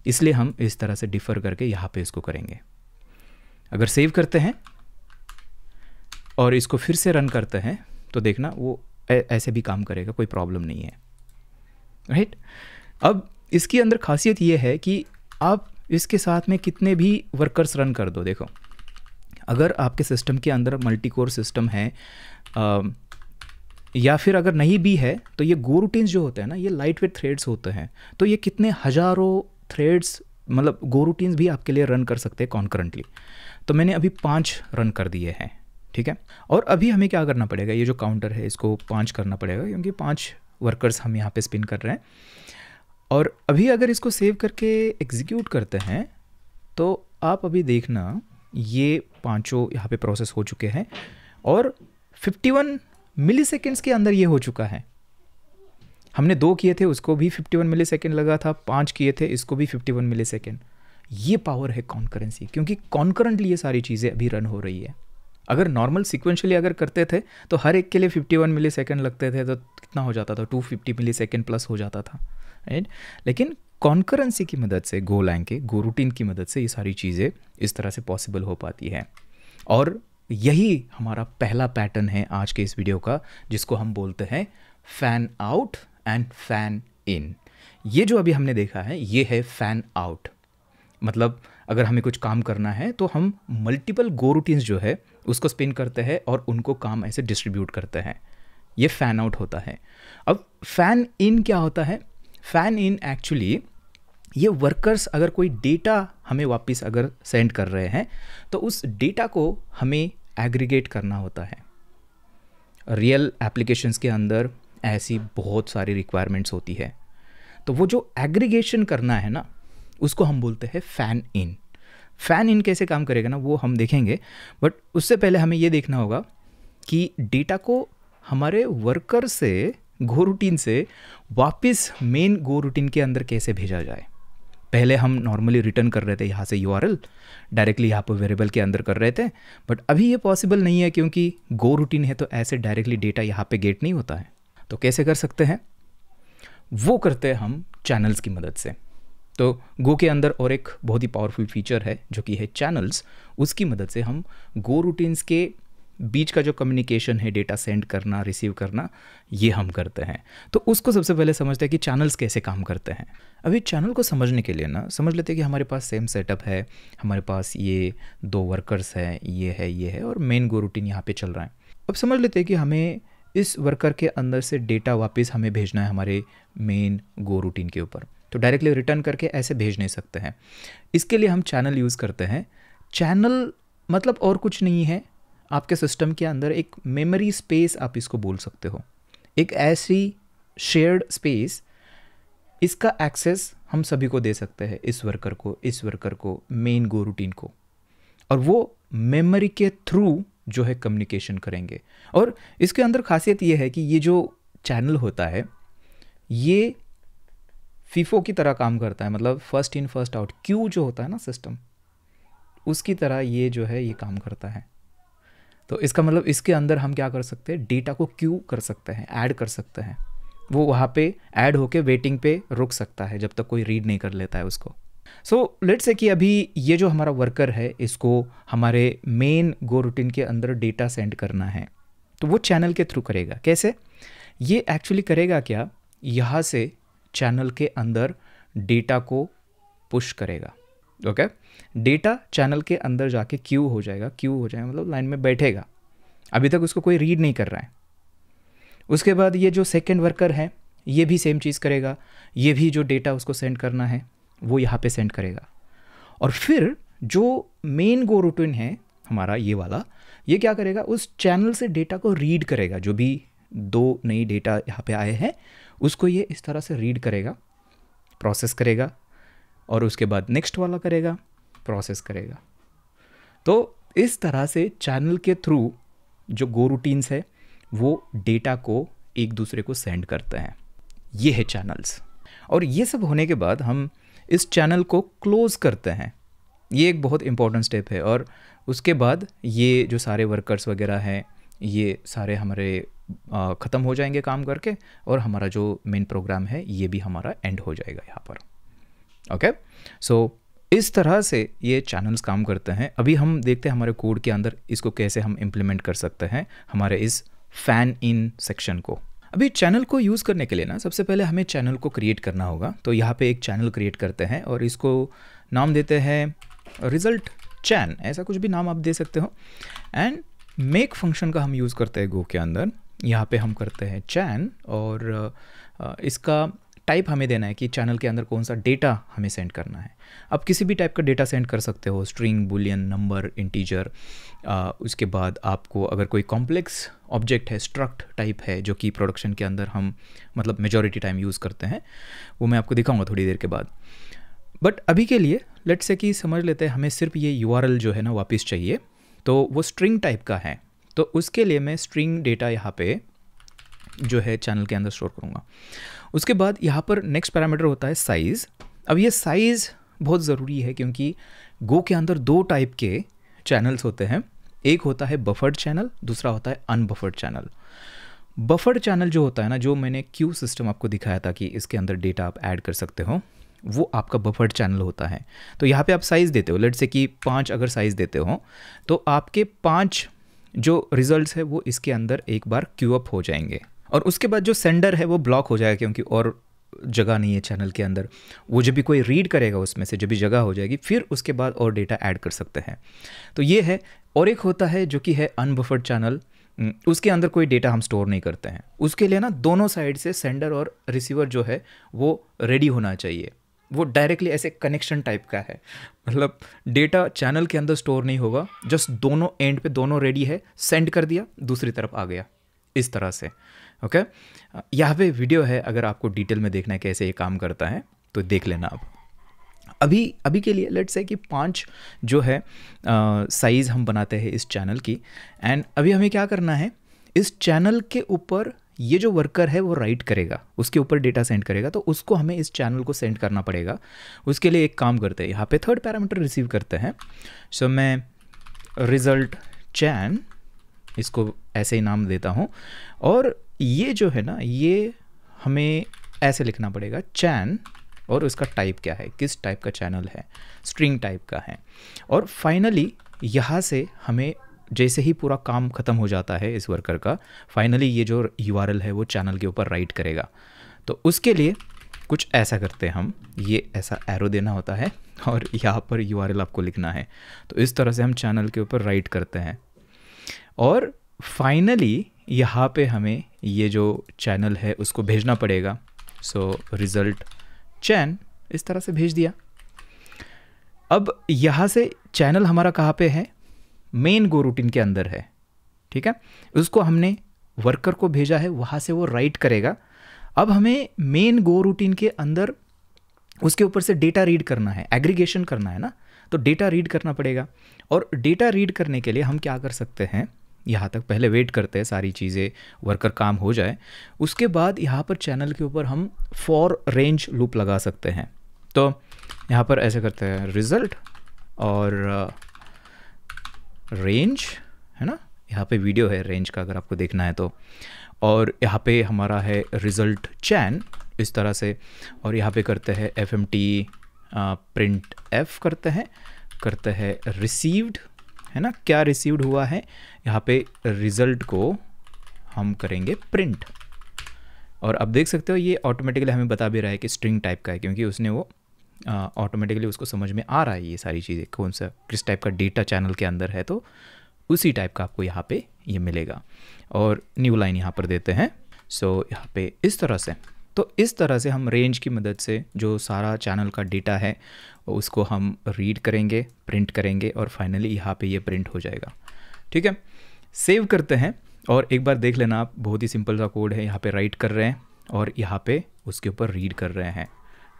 इसलिए हम इस तरह से डिफ़र करके यहाँ पे इसको करेंगे। अगर सेव करते हैं और इसको फिर से रन करते हैं तो देखना वो ऐसे भी काम करेगा, कोई प्रॉब्लम नहीं है, राइट। अब इसके अंदर खासियत ये है कि आप इसके साथ में कितने भी वर्कर्स रन कर दो। देखो, अगर आपके सिस्टम के अंदर मल्टी कोर सिस्टम है या फिर अगर नहीं भी है तो ये गो रूटीन्स जो होते हैं ना, ये लाइट वेट थ्रेड्स होते हैं। तो ये कितने हज़ारों थ्रेड्स मतलब गो रूटीन्स भी आपके लिए रन कर सकते हैं कॉन्करेंटली। तो मैंने अभी 5 रन कर दिए हैं, ठीक है। और अभी हमें क्या करना पड़ेगा, ये जो काउंटर है इसको 5 करना पड़ेगा क्योंकि 5 वर्कर्स हम यहाँ पे स्पिन कर रहे हैं। और अभी अगर इसको सेव करके एग्जीक्यूट करते हैं तो आप अभी देखना ये 5 यहाँ पे प्रोसेस हो चुके हैं और 51 मिलीसेकेंड्स के अंदर ये हो चुका है। हमने 2 किए थे उसको भी 51 मिली सेकेंड लगा था, 5 किए थे इसको भी 51 मिली सेकेंड। ये पावर है कॉन्करेंसी, क्योंकि कॉन्करेंटली ये सारी चीज़ें अभी रन हो रही है। अगर नॉर्मल सिक्वेंशली अगर करते थे तो हर एक के लिए 51 मिली सेकेंड लगते थे, तो कितना हो जाता था, 250 मिली सेकेंड प्लस हो जाता था, राइट। लेकिन कॉन्करेंसी की मदद से, गोलैंग के गो रूटीन की मदद से ये सारी चीज़ें इस तरह से पॉसिबल हो पाती है। और यही हमारा पहला पैटर्न है आज के इस वीडियो का, जिसको हम बोलते हैं fan out and fan in. ये जो अभी हमने देखा है ये है फैन आउट, मतलब अगर हमें कुछ काम करना है तो हम मल्टीपल गो रूटीन्स जो है उसको स्पिन करते हैं और उनको काम ऐसे डिस्ट्रीब्यूट करते हैं, ये फैन आउट होता है। अब फैन इन क्या होता है? फैन इन एक्चुअली ये वर्कर्स अगर कोई डेटा हमें वापस अगर सेंड कर रहे हैं तो उस डेटा को हमें एग्रीगेट करना होता है। रियल एप्लीकेशंस के अंदर ऐसी बहुत सारी रिक्वायरमेंट्स होती है, तो वो जो एग्रीगेशन करना है ना उसको हम बोलते हैं फैन इन। फैन इन कैसे काम करेगा ना वो हम देखेंगे, बट उससे पहले हमें ये देखना होगा कि डेटा को हमारे वर्कर से गो रूटीन से वापस मेन गो रूटीन के अंदर कैसे भेजा जाए। पहले हम नॉर्मली रिटर्न कर रहे थे यहाँ से यूआरएल डायरेक्टली यहाँ पर वेरिएबल के अंदर कर रहे थे, बट अभी ये पॉसिबल नहीं है क्योंकि गो रूटीन है तो ऐसे डायरेक्टली डेटा यहाँ पे गेट नहीं होता है। तो कैसे कर सकते हैं? वो करते हैं हम चैनल्स की मदद से। तो गो के अंदर और एक बहुत ही पावरफुल फीचर है जो कि है चैनल्स। उसकी मदद से हम गो रूटीन्स के बीच का जो कम्युनिकेशन है, डेटा सेंड करना, रिसीव करना, ये हम करते हैं। तो उसको सबसे पहले समझते हैं कि चैनल्स कैसे काम करते हैं। अभी चैनल को समझने के लिए ना समझ लेते हैं कि हमारे पास सेम सेटअप है, हमारे पास ये 2 वर्कर्स हैं, ये है और मेन गो रूटीन यहाँ पे चल रहा है। अब समझ लेते हैं कि हमें इस वर्कर के अंदर से डेटा वापस हमें भेजना है हमारे मेन गो रूटीन के ऊपर, तो डायरेक्टली रिटर्न करके ऐसे भेज नहीं सकते हैं। इसके लिए हम चैनल यूज़ करते हैं। चैनल मतलब और कुछ नहीं है, आपके सिस्टम के अंदर एक मेमोरी स्पेस आप इसको बोल सकते हो, एक ऐसी शेयर्ड स्पेस, इसका एक्सेस हम सभी को दे सकते हैं, इस वर्कर को, मेन गो रूटीन को, और वो मेमोरी के थ्रू जो है कम्युनिकेशन करेंगे। और इसके अंदर खासियत ये है कि ये जो चैनल होता है ये फीफो की तरह काम करता है, मतलब first in first out, Q जो होता है ना सिस्टम, उसकी तरह ये जो है ये काम करता है। तो इसका मतलब इसके अंदर हम क्या कर सकते हैं, डेटा को क्यू कर सकते हैं, ऐड कर सकते हैं। वो वहाँ पे ऐड होके वेटिंग पे रुक सकता है जब तक कोई रीड नहीं कर लेता है उसको। सो लेट्स से कि अभी ये जो हमारा वर्कर है इसको हमारे मेन गो रूटीन के अंदर डेटा सेंड करना है, तो वो चैनल के थ्रू करेगा। कैसे? ये एक्चुअली करेगा क्या, यहाँ से चैनल के अंदर डेटा को पुश करेगा। ओके, डेटा चैनल के अंदर जाके क्यू हो जाएगा मतलब लाइन में बैठेगा। अभी तक उसको कोई रीड नहीं कर रहा है। उसके बाद ये जो सेकंड वर्कर है ये भी सेम चीज़ करेगा, ये भी जो डेटा उसको सेंड करना है वो यहाँ पे सेंड करेगा। और फिर जो मेन गो रूटीन है हमारा ये वाला, ये क्या करेगा, उस चैनल से डेटा को रीड करेगा। जो भी 2 नई डेटा यहाँ पे आए हैं उसको ये इस तरह से रीड करेगा, प्रोसेस करेगा, और उसके बाद नेक्स्ट वाला करेगा, प्रोसेस करेगा। तो इस तरह से चैनल के थ्रू जो गो रूटीन्स है वो डेटा को एक दूसरे को सेंड करते हैं। ये है चैनल्स। और ये सब होने के बाद हम इस चैनल को क्लोज करते हैं। ये एक बहुत इंपॉर्टेंट स्टेप है। और उसके बाद ये जो सारे वर्कर्स वगैरह हैं ये सारे हमारे ख़त्म हो जाएंगे काम करके, और हमारा जो मेन प्रोग्राम है ये भी हमारा एंड हो जाएगा यहाँ पर। ओके, सो इस तरह से ये चैनल्स काम करते हैं। अभी हम देखते हैं हमारे कोड के अंदर इसको कैसे हम इम्प्लीमेंट कर सकते हैं हमारे इस फैन इन सेक्शन को। अभी चैनल को यूज़ करने के लिए ना सबसे पहले हमें चैनल को क्रिएट करना होगा। तो यहाँ पे एक चैनल क्रिएट करते हैं और इसको नाम देते हैं रिजल्ट चैन, ऐसा कुछ भी नाम आप दे सकते हो। एंड मेक फंक्शन का हम यूज़ करते हैं गो के अंदर। यहाँ पे हम करते हैं चैन, और इसका टाइप हमें देना है कि चैनल के अंदर कौन सा डेटा हमें सेंड करना है। आप किसी भी टाइप का डेटा सेंड कर सकते हो, स्ट्रिंग, बुलियन, नंबर, इंटीजर। उसके बाद आपको अगर कोई कॉम्प्लेक्स ऑब्जेक्ट है, स्ट्रक्ट टाइप है, जो कि प्रोडक्शन के अंदर हम मतलब मेजॉरिटी टाइम यूज़ करते हैं, वो मैं आपको दिखाऊंगा थोड़ी देर के बाद। बट अभी के लिए लेट्स से कि समझ लेते हैं हमें सिर्फ ये URL जो है ना वापस चाहिए, तो वो स्ट्रिंग टाइप का है। तो उसके लिए मैं स्ट्रिंग डेटा यहाँ पे जो है चैनल के अंदर स्टोर करूँगा। उसके बाद यहाँ पर नेक्स्ट पैरामीटर होता है साइज़। अब ये साइज़ बहुत ज़रूरी है क्योंकि गो के अंदर दो टाइप के चैनल्स होते हैं। एक होता है बफर्ड चैनल, दूसरा होता है अनबफर्ड चैनल। बफर्ड चैनल जो होता है ना, जो मैंने क्यू सिस्टम आपको दिखाया था कि इसके अंदर डेटा आप ऐड कर सकते हो, वो आपका बफर्ड चैनल होता है। तो यहाँ पे आप साइज़ देते हो, लेट्स से कि 5 अगर साइज़ देते हो तो आपके 5 जो रिजल्ट्स है वो इसके अंदर एक बार क्यू अप हो जाएंगे, और उसके बाद जो सेंडर है वो ब्लॉक हो जाएगा क्योंकि और जगह नहीं है चैनल के अंदर। वो जब भी कोई रीड करेगा उसमें से जब भी जगह हो जाएगी, फिर उसके बाद और डेटा ऐड कर सकते हैं। तो ये है। और एक होता है जो कि है अनबफर्ड चैनल, उसके अंदर कोई डेटा हम स्टोर नहीं करते हैं। उसके लिए ना दोनों साइड से सेंडर और रिसीवर जो है वो रेडी होना चाहिए। वो डायरेक्टली ऐसे कनेक्शन टाइप का है, मतलब डेटा चैनल के अंदर स्टोर नहीं होगा, जस्ट दोनों एंड पे दोनों रेडी है, सेंड कर दिया, दूसरी तरफ आ गया, इस तरह से। ओके, यहाँ पे वीडियो है, अगर आपको डिटेल में देखना है कैसे ये काम करता है तो देख लेना आप। अभी के लिए लेट्स से कि 5 जो है साइज़ हम बनाते हैं इस चैनल की। एंड अभी हमें क्या करना है, इस चैनल के ऊपर ये जो वर्कर है वो राइट करेगा, उसके ऊपर डेटा सेंड करेगा, तो उसको हमें इस चैनल को सेंड करना पड़ेगा। उसके लिए एक काम करते हैं, यहाँ पे थर्ड पैरामीटर रिसीव करते हैं। सो मैं रिजल्ट चैन इसको ऐसे ही नाम देता हूँ, और ये जो है ना ये हमें ऐसे लिखना पड़ेगा चैन, और उसका टाइप क्या है, किस टाइप का चैनल है, स्ट्रिंग टाइप का है। और फाइनली यहाँ से हमें जैसे ही पूरा काम ख़त्म हो जाता है इस वर्कर का, फाइनली ये जो URL है वो चैनल के ऊपर राइट करेगा। तो उसके लिए कुछ ऐसा करते हैं हम, ये ऐसा एरो देना होता है और यहाँ पर URL आपको लिखना है। तो इस तरह से हम चैनल के ऊपर राइट करते हैं, और फाइनली यहाँ पे हमें ये जो चैनल है उसको भेजना पड़ेगा। सो रिज़ल्ट चैन इस तरह से भेज दिया। अब यहाँ से चैनल हमारा कहाँ पे है, मेन गो रूटीन के अंदर है, ठीक है। उसको हमने वर्कर को भेजा है, वहाँ से वो राइट करेगा। अब हमें मेन गो रूटीन के अंदर उसके ऊपर से डेटा रीड करना है, एग्रीगेशन करना है ना, तो डेटा रीड करना पड़ेगा। और डेटा रीड करने के लिए हम क्या कर सकते हैं, यहाँ तक पहले वेट करते हैं सारी चीज़ें वर्कर काम हो जाए, उसके बाद यहाँ पर चैनल के ऊपर हम फॉर रेंज लूप लगा सकते हैं। तो यहाँ पर ऐसे करते हैं रिज़ल्ट और रेंज, है ना, यहाँ पे वीडियो है रेंज का अगर आपको देखना है तो, और यहाँ पे हमारा है रिज़ल्ट चैन इस तरह से, और यहाँ पे करते हैं FMT प्रिंट F करते हैं रिसीव्ड, है ना, क्या रिसीव्ड हुआ है, यहाँ पे रिज़ल्ट को हम करेंगे प्रिंट। और अब देख सकते हो ये ऑटोमेटिकली हमें बता भी रहा है कि स्ट्रिंग टाइप का है, क्योंकि उसने वो ऑटोमेटिकली उसको समझ में आ रहा है ये सारी चीज़ें, कौन सा किस टाइप का डेटा चैनल के अंदर है, तो उसी टाइप का आपको यहाँ पे ये मिलेगा। और न्यू लाइन यहाँ पर देते हैं। सो यहाँ पे इस तरह से, तो इस तरह से हम रेंज की मदद से जो सारा चैनल का डेटा है उसको हम रीड करेंगे, प्रिंट करेंगे, और फाइनली यहाँ पे ये प्रिंट हो जाएगा। ठीक है, सेव करते हैं और एक बार देख लेना आप, बहुत ही सिंपल सा कोड है। यहाँ पे राइट कर रहे हैं और यहाँ पे उसके ऊपर रीड कर रहे हैं,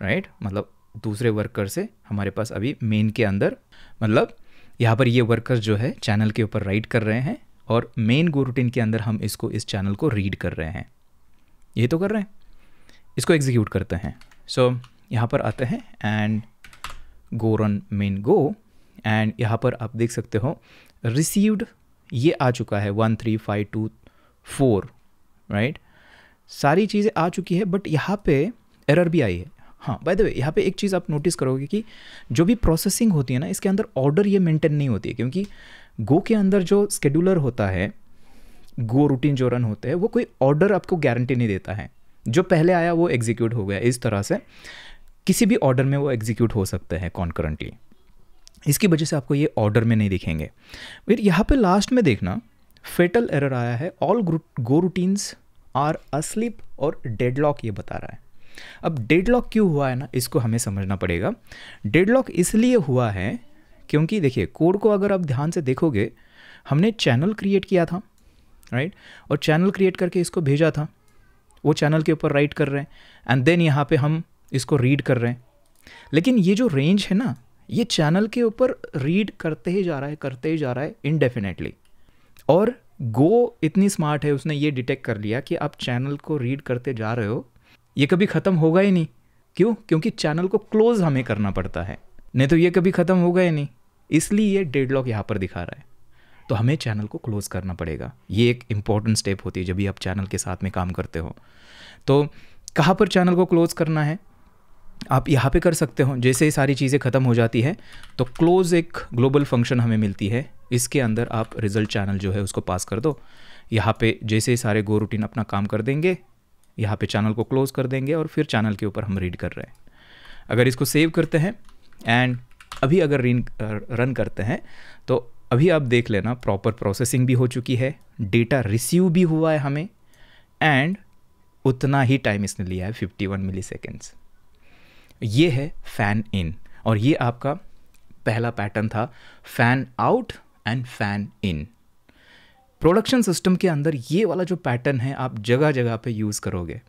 राइट, मतलब दूसरे वर्कर से हमारे पास अभी मेन के अंदर, मतलब यहाँ पर ये वर्कर्स जो है चैनल के ऊपर राइट कर रहे हैं और मेन गो रूटीन के अंदर हम इसको, इस चैनल को रीड कर रहे हैं। ये तो कर रहे हैं, इसको एग्जीक्यूट करते हैं। सो यहाँ पर आते हैं and go run main go, and यहाँ पर आप देख सकते हो रिसीव्ड ये आ चुका है 13524, राइट, सारी चीज़ें आ चुकी है, बट यहाँ पे एरर भी आई है। हाँ, बाय द वे यहाँ पे एक चीज़ आप नोटिस करोगे कि जो भी प्रोसेसिंग होती है ना, इसके अंदर ऑर्डर ये मेंटेन नहीं होती है, क्योंकि गो के अंदर जो स्केड्यूलर होता है, गो रूटीन जो रन होते हैं, वो कोई ऑर्डर आपको गारंटी नहीं देता है। जो पहले आया वो एग्जीक्यूट हो गया, इस तरह से किसी भी ऑर्डर में वो एग्जीक्यूट हो सकते हैं कॉन्करेंटली। इसकी वजह से आपको ये ऑर्डर में नहीं दिखेंगे। फिर यहाँ पे लास्ट में देखना फेटल एरर आया है, all goroutines are asleep और डेडलॉक ये बता रहा है। अब डेडलॉक क्यों हुआ है ना, इसको हमें समझना पड़ेगा। डेडलॉक इसलिए हुआ है क्योंकि देखिए कोड को अगर आप ध्यान से देखोगे, हमने चैनल क्रिएट किया था, राइट, और चैनल क्रिएट करके इसको भेजा था, वो चैनल के ऊपर राइट कर रहे हैं, एंड देन यहाँ पे हम इसको रीड कर रहे हैं। लेकिन ये जो रेंज है ना, ये चैनल के ऊपर रीड करते ही जा रहा है इनडेफिनेटली, और गो इतनी स्मार्ट है, उसने ये डिटेक्ट कर लिया कि आप चैनल को रीड करते जा रहे हो, ये कभी ख़त्म होगा ही नहीं। क्यों? क्योंकि चैनल को क्लोज हमें करना पड़ता है, नहीं तो ये कभी ख़त्म होगा ही नहीं। इसलिए ये डेडलॉक यहाँ पर दिखा रहा है, तो हमें चैनल को क्लोज करना पड़ेगा। ये एक इम्पॉर्टेंट स्टेप होती है जब भी आप चैनल के साथ में काम करते हो। तो कहाँ पर चैनल को क्लोज करना है, आप यहाँ पे कर सकते हो। जैसे ही सारी चीज़ें ख़त्म हो जाती है तो क्लोज एक ग्लोबल फंक्शन हमें मिलती है, इसके अंदर आप रिजल्ट चैनल जो है उसको पास कर दो। यहाँ पे जैसे ही सारे गो रूटीन अपना काम कर देंगे, यहाँ पे चैनल को क्लोज कर देंगे और फिर चैनल के ऊपर हम रीड कर रहे हैं। अगर इसको सेव करते हैं एंड अभी अगर रन करते हैं तो अभी आप देख लेना प्रॉपर प्रोसेसिंग भी हो चुकी है, डेटा रिसीव भी हुआ है हमें, एंड उतना ही टाइम इसने लिया है 51 मिली सेकेंड्स। ये है फैन इन, और ये आपका पहला पैटर्न था fan out and fan in. Production system के अंदर ये वाला जो पैटर्न है आप जगह जगह पे यूज़ करोगे।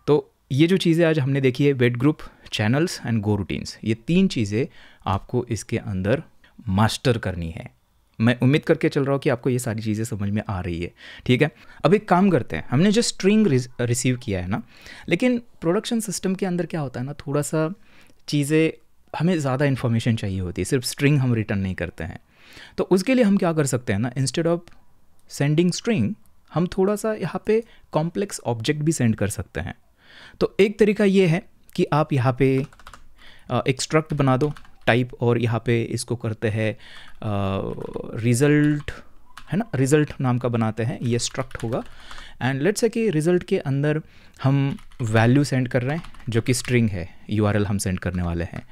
तो ये जो चीज़ें आज हमने देखी है, wait group, channels and goroutines, ये 3 चीज़ें आपको इसके अंदर मास्टर करनी है। मैं उम्मीद करके चल रहा हूँ कि आपको ये सारी चीज़ें समझ में आ रही है। ठीक है, अब एक काम करते हैं, हमने जो स्ट्रिंग रिसीव किया है ना, लेकिन प्रोडक्शन सिस्टम के अंदर क्या होता है ना, थोड़ा सा चीज़ें हमें ज़्यादा इन्फॉर्मेशन चाहिए होती है, सिर्फ स्ट्रिंग हम रिटर्न नहीं करते हैं। तो उसके लिए हम क्या कर सकते हैं ना, इंस्टेड ऑफ सेंडिंग स्ट्रिंग हम थोड़ा सा यहाँ पे कॉम्प्लेक्स ऑब्जेक्ट भी सेंड कर सकते हैं। तो एक तरीका ये है कि आप यहाँ पे एक स्ट्रक्ट बना दो टाइप, और यहाँ पे इसको करते हैं रिज़ल्ट, है ना, रिज़ल्ट नाम का बनाते हैं, ये स्ट्रक्ट होगा। एंड लेट्स से कि रिज़ल्ट के अंदर हम वैल्यू सेंड कर रहे हैं जो कि स्ट्रिंग है, यूआरएल हम सेंड करने वाले हैं।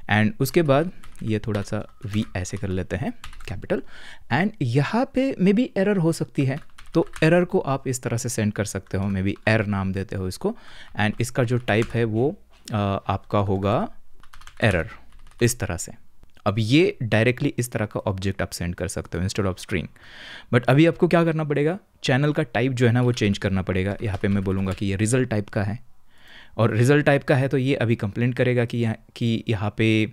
एंड उसके बाद ये थोड़ा सा वी ऐसे कर लेते हैं कैपिटल, एंड यहाँ पे मे बी एरर हो सकती है, तो एरर को आप इस तरह से सेंड कर सकते हो, मे बी एर नाम देते हो इसको, एंड इसका जो टाइप है वो आपका होगा एरर, इस तरह से। अब ये डायरेक्टली इस तरह का ऑब्जेक्ट आप सेंड कर सकते हो इंस्टेड ऑफ स्ट्रिंग। बट अभी आपको क्या करना पड़ेगा, चैनल का टाइप जो है ना वो चेंज करना पड़ेगा। यहाँ पे मैं बोलूँगा कि ये रिजल्ट टाइप का है, और रिजल्ट टाइप का है तो ये अभी कंप्लेंट करेगा कि यहाँ पे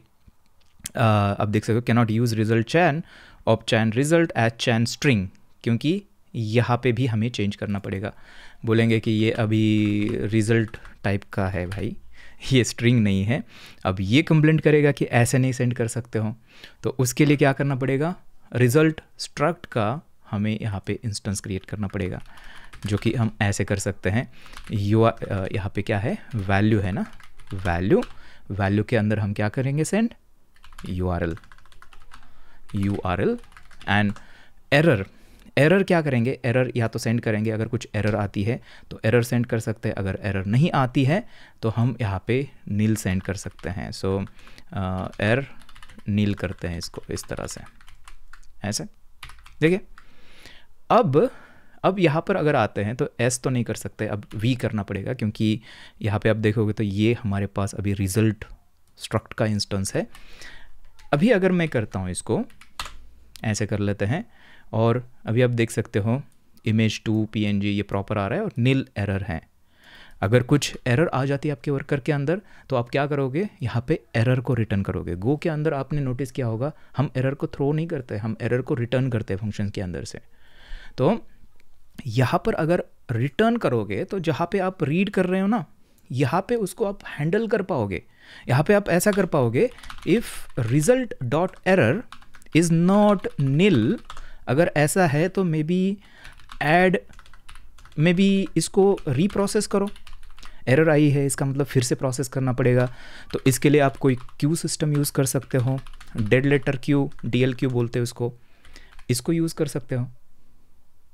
आप देख सकते हो cannot use result chan of chan result as chan string, क्योंकि यहाँ पे भी हमें चेंज करना पड़ेगा। बोलेंगे कि ये अभी रिजल्ट टाइप का है भाई, ये स्ट्रिंग नहीं है। अब ये कंप्लेंट करेगा कि ऐसे नहीं सेंड कर सकते हो, तो उसके लिए क्या करना पड़ेगा, रिजल्ट स्ट्रक्ट का हमें यहाँ पे इंस्टेंस क्रिएट करना पड़ेगा, जो कि हम ऐसे कर सकते हैं। यहाँ पे क्या है, वैल्यू है ना, वैल्यू के अंदर हम क्या करेंगे, सेंड यूआरएल एंड एरर क्या करेंगे, एरर या तो सेंड करेंगे, अगर कुछ एरर आती है तो एरर सेंड कर सकते हैं, अगर एरर नहीं आती है तो हम यहाँ पे नील सेंड कर सकते हैं। सो एर नील करते हैं इसको इस तरह से, ऐसे देखिए। अब यहाँ पर अगर आते हैं तो एस तो नहीं कर सकते, अब वी करना पड़ेगा, क्योंकि यहाँ पे आप देखोगे तो ये हमारे पास अभी रिजल्ट स्ट्रक्ट का इंस्टेंस है। अभी अगर मैं करता हूँ इसको ऐसे कर लेते हैं, और अभी आप देख सकते हो इमेज 2 PNG ये प्रॉपर आ रहा है और नील एरर है। अगर कुछ एरर आ जाती है आपके वर्कर के अंदर तो आप क्या करोगे, यहाँ पे एरर को रिटर्न करोगे। गो के अंदर आपने नोटिस किया होगा हम एरर को थ्रो नहीं करते, हम एरर को रिटर्न करते हैं फंक्शन के अंदर से। तो यहाँ पर अगर रिटर्न करोगे तो जहाँ पे आप रीड कर रहे हो ना, यहाँ पे उसको आप हैंडल कर पाओगे। यहाँ पे आप ऐसा कर पाओगे, if result dot error is not nil, अगर ऐसा है तो मे बी इसको रीप्रोसेस करो। एरर आई है इसका मतलब फिर से प्रोसेस करना पड़ेगा, तो इसके लिए आप कोई क्यू सिस्टम यूज़ कर सकते हो, डेड लेटर क्यू, DLQ बोलते हैं उसको, इसको यूज़ कर सकते हो।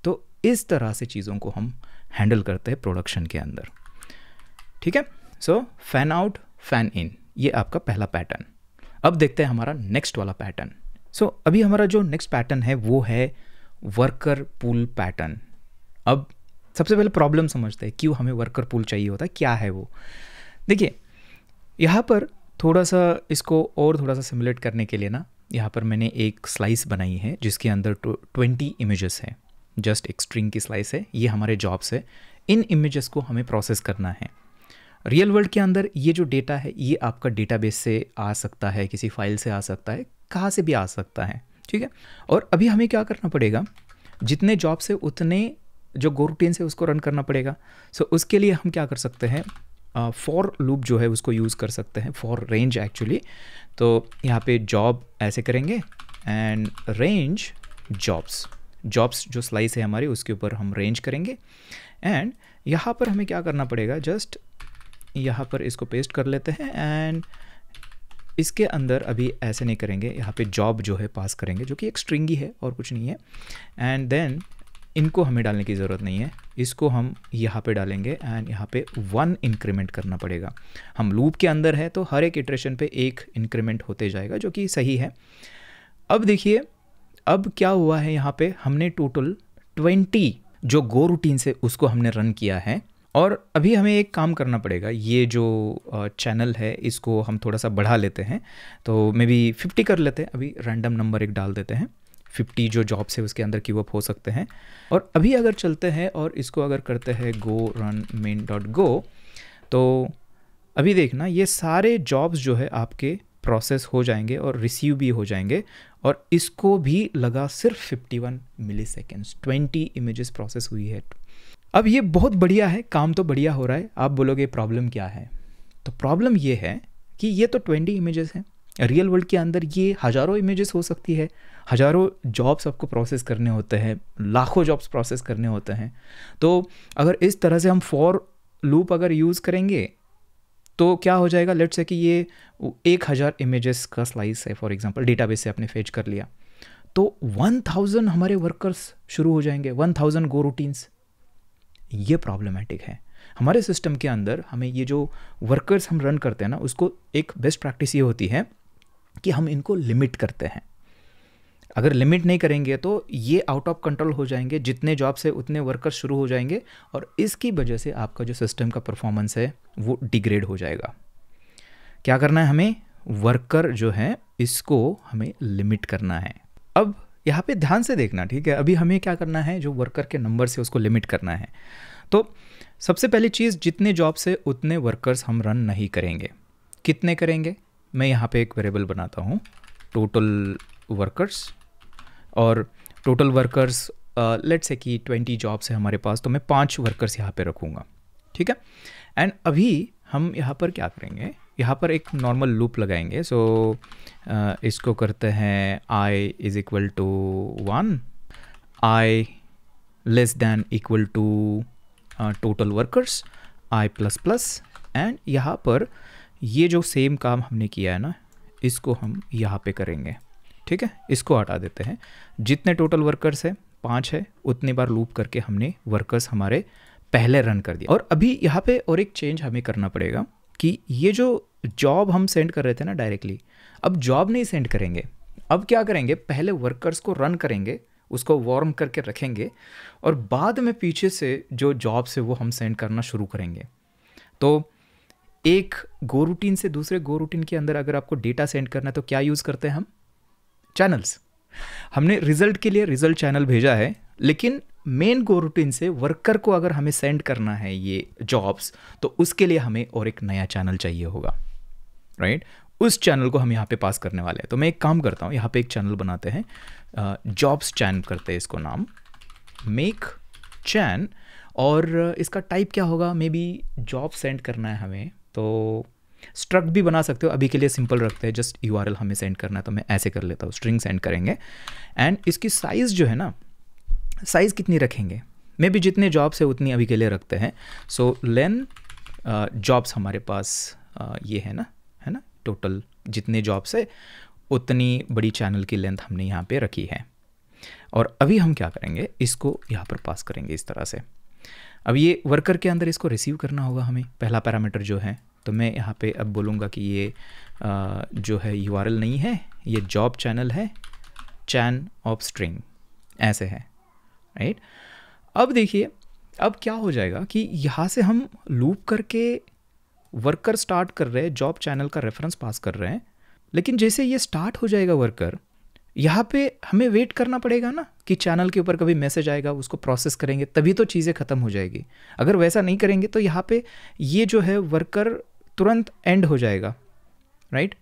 तो इस तरह से चीज़ों को हम हैंडल करते हैं प्रोडक्शन के अंदर। ठीक है, सो फैन आउट फैन इन, ये आपका पहला पैटर्न। अब देखते हैं हमारा नेक्स्ट वाला पैटर्न। सो अभी हमारा जो नेक्स्ट पैटर्न है वो है वर्कर पूल पैटर्न। अब सबसे पहले प्रॉब्लम समझते हैं, क्यों हमें वर्कर पूल चाहिए होता है, क्या है वो। देखिए यहाँ पर थोड़ा सा इसको और थोड़ा सा सिमुलेट करने के लिए ना, यहाँ पर मैंने एक स्लाइस बनाई है जिसके अंदर 20 इमेजेस है, जस्ट एक स्ट्रिंग की स्लाइस है। ये हमारे जॉब्स है, इन इमेजेस को हमें प्रोसेस करना है। रियल वर्ल्ड के अंदर ये जो डेटा है ये आपका डेटाबेस से आ सकता है, किसी फाइल से आ सकता है, कहाँ से भी आ सकता है। ठीक है, और अभी हमें क्या करना पड़ेगा, जितने जॉब से उतने जो गो रूटीन से उसको रन करना पड़ेगा। सो उसके लिए हम क्या कर सकते हैं, फॉर लूप जो है उसको यूज़ कर सकते हैं, फॉर रेंज एक्चुअली। तो यहाँ पे जॉब ऐसे करेंगे एंड रेंज जॉब्स जो स्लाइस है हमारी उसके ऊपर हम रेंज करेंगे। एंड यहाँ पर हमें क्या करना पड़ेगा, जस्ट यहाँ पर इसको पेस्ट कर लेते हैं एंड इसके अंदर अभी ऐसे नहीं करेंगे, यहाँ पे जॉब जो है पास करेंगे जो कि एक स्ट्रिंग ही है और कुछ नहीं है। एंड देन इनको हमें डालने की ज़रूरत नहीं है, इसको हम यहाँ पे डालेंगे एंड यहाँ पे 1 इंक्रीमेंट करना पड़ेगा। हम लूप के अंदर है तो हर एक इटरेशन पे 1 इंक्रीमेंट होते जाएगा जो कि सही है। अब देखिए अब क्या हुआ है, यहाँ पे हमने टोटल 20 जो गो रूटीन से उसको हमने रन किया है। और अभी हमें एक काम करना पड़ेगा, ये जो चैनल है इसको हम थोड़ा सा बढ़ा लेते हैं, तो मे बी 50 कर लेते हैं। अभी रैंडम नंबर एक डाल देते हैं, 50 जो जॉब्स है उसके अंदर क्यू अप हो सकते हैं। और अभी अगर चलते हैं और इसको अगर करते हैं go run main.go, तो अभी देखना ये सारे जॉब्स जो है आपके प्रोसेस हो जाएंगे और रिसीव भी हो जाएंगे। और इसको भी लगा सिर्फ 51 मिली सेकेंड्स, 20 इमेजेस प्रोसेस हुई है। अब ये बहुत बढ़िया है, काम तो बढ़िया हो रहा है। आप बोलोगे प्रॉब्लम क्या है, तो प्रॉब्लम ये है कि ये तो 20 इमेजेस हैं, रियल वर्ल्ड के अंदर ये हज़ारों इमेजेस हो सकती है, हज़ारों जॉब्स आपको प्रोसेस करने होते हैं, लाखों जॉब्स प्रोसेस करने होते हैं। तो अगर इस तरह से हम फॉर लूप अगर यूज़ करेंगे तो क्या हो जाएगा, लेट्स से कि ये 1000 इमेजेस का स्लाइस है फॉर एग्जांपल, डेटाबेस से आपने फेच कर लिया, तो 1000 हमारे वर्कर्स शुरू हो जाएंगे, 1000 गो रूटीन्स। ये प्रॉब्लमेटिक है हमारे सिस्टम के अंदर। हमें ये जो वर्कर्स हम रन करते हैं ना, उसको एक बेस्ट प्रैक्टिस ये होती है कि हम इनको लिमिट करते हैं। अगर लिमिट नहीं करेंगे तो ये आउट ऑफ कंट्रोल हो जाएंगे, जितने जॉब से उतने वर्कर्स शुरू हो जाएंगे और इसकी वजह से आपका जो सिस्टम का परफॉर्मेंस है वो डिग्रेड हो जाएगा। क्या करना है हमें, वर्कर जो है इसको हमें लिमिट करना है। अब यहाँ पे ध्यान से देखना, ठीक है। अभी हमें क्या करना है, जो वर्कर के नंबर से उसको लिमिट करना है। तो सबसे पहली चीज़, जितने जॉब से उतने वर्कर्स हम रन नहीं करेंगे। कितने करेंगे, मैं यहाँ पे एक वेरिएबल बनाता हूँ टोटल वर्कर्स, और टोटल वर्कर्स लेट्स से कि 20 जॉब्स है हमारे पास, तो मैं 5 वर्कर्स यहाँ पे रखूँगा, ठीक है। एंड अभी हम यहाँ पर क्या करेंगे, यहाँ पर एक नॉर्मल लूप लगाएंगे। सो इसको करते हैं i is equal to 1, i less than equal to total workers i plus plus. And यहाँ पर ये जो सेम काम हमने किया है ना, इसको हम यहाँ पे करेंगे, ठीक है। इसको हटा देते हैं, जितने टोटल वर्कर्स है 5 है, उतने बार लूप करके हमने वर्कर्स हमारे पहले रन कर दिया। और अभी यहाँ पे और एक चेंज हमें करना पड़ेगा कि ये जो जॉब हम सेंड कर रहे थे ना डायरेक्टली, अब जॉब नहीं सेंड करेंगे। अब क्या करेंगे, पहले वर्कर्स को रन करेंगे, उसको वार्म करके रखेंगे और बाद में पीछे से जो जॉब से वो हम सेंड करना शुरू करेंगे। तो एक गो रूटीन से दूसरे गो रूटीन के अंदर अगर आपको डेटा सेंड करना है तो क्या यूज़ करते हैं हम, चैनल्स। हमने रिजल्ट के लिए रिजल्ट चैनल भेजा है, लेकिन मेन गो रूटीन से वर्कर को अगर हमें सेंड करना है ये जॉब्स, तो उसके लिए हमें और एक नया चैनल चाहिए होगा, राइट। उस चैनल को हम यहाँ पे पास करने वाले हैं। तो मैं एक काम करता हूँ, यहाँ पे एक चैनल बनाते हैं, जॉब्स चैन करते हैं इसको नाम, मेक चैन। और इसका टाइप क्या होगा, मे बी जॉब सेंड करना है हमें, तो स्ट्रक्ट भी बना सकते हो। अभी के लिए सिंपल रखते हैं, जस्ट URL हमें सेंड करना है, तो मैं ऐसे कर लेता हूँ, स्ट्रिंग सेंड करेंगे। एंड इसकी साइज़ जो है ना, साइज़ कितनी रखेंगे, मे बी जितने जॉब्स है उतनी अभी के लिए रखते हैं। सो लेन जॉब्स हमारे पास ये है ना टोटल जितने जॉब्स है उतनी बड़ी चैनल की लेंथ हमने यहाँ पे रखी है। और अभी हम क्या करेंगे, इसको यहाँ पर पास करेंगे इस तरह से। अब ये वर्कर के अंदर इसको रिसीव करना होगा हमें, पहला पैरामीटर जो है। तो मैं यहाँ पे अब बोलूँगा कि ये जो है URL नहीं है, ये जॉब चैनल है, चैन ऑफ स्ट्रिंग ऐसे है, राइट। अब देखिए अब क्या हो जाएगा कि यहाँ से हम लूप करके वर्कर स्टार्ट कर रहे हैं, जॉब चैनल का रेफरेंस पास कर रहे हैं, लेकिन जैसे ये स्टार्ट हो जाएगा वर्कर, यहाँ पे हमें वेट करना पड़ेगा ना कि चैनल के ऊपर कभी मैसेज आएगा, उसको प्रोसेस करेंगे, तभी तो चीज़ें ख़त्म हो जाएगी। अगर वैसा नहीं करेंगे तो यहाँ पे ये जो है वर्कर तुरंत एंड हो जाएगा, राइट।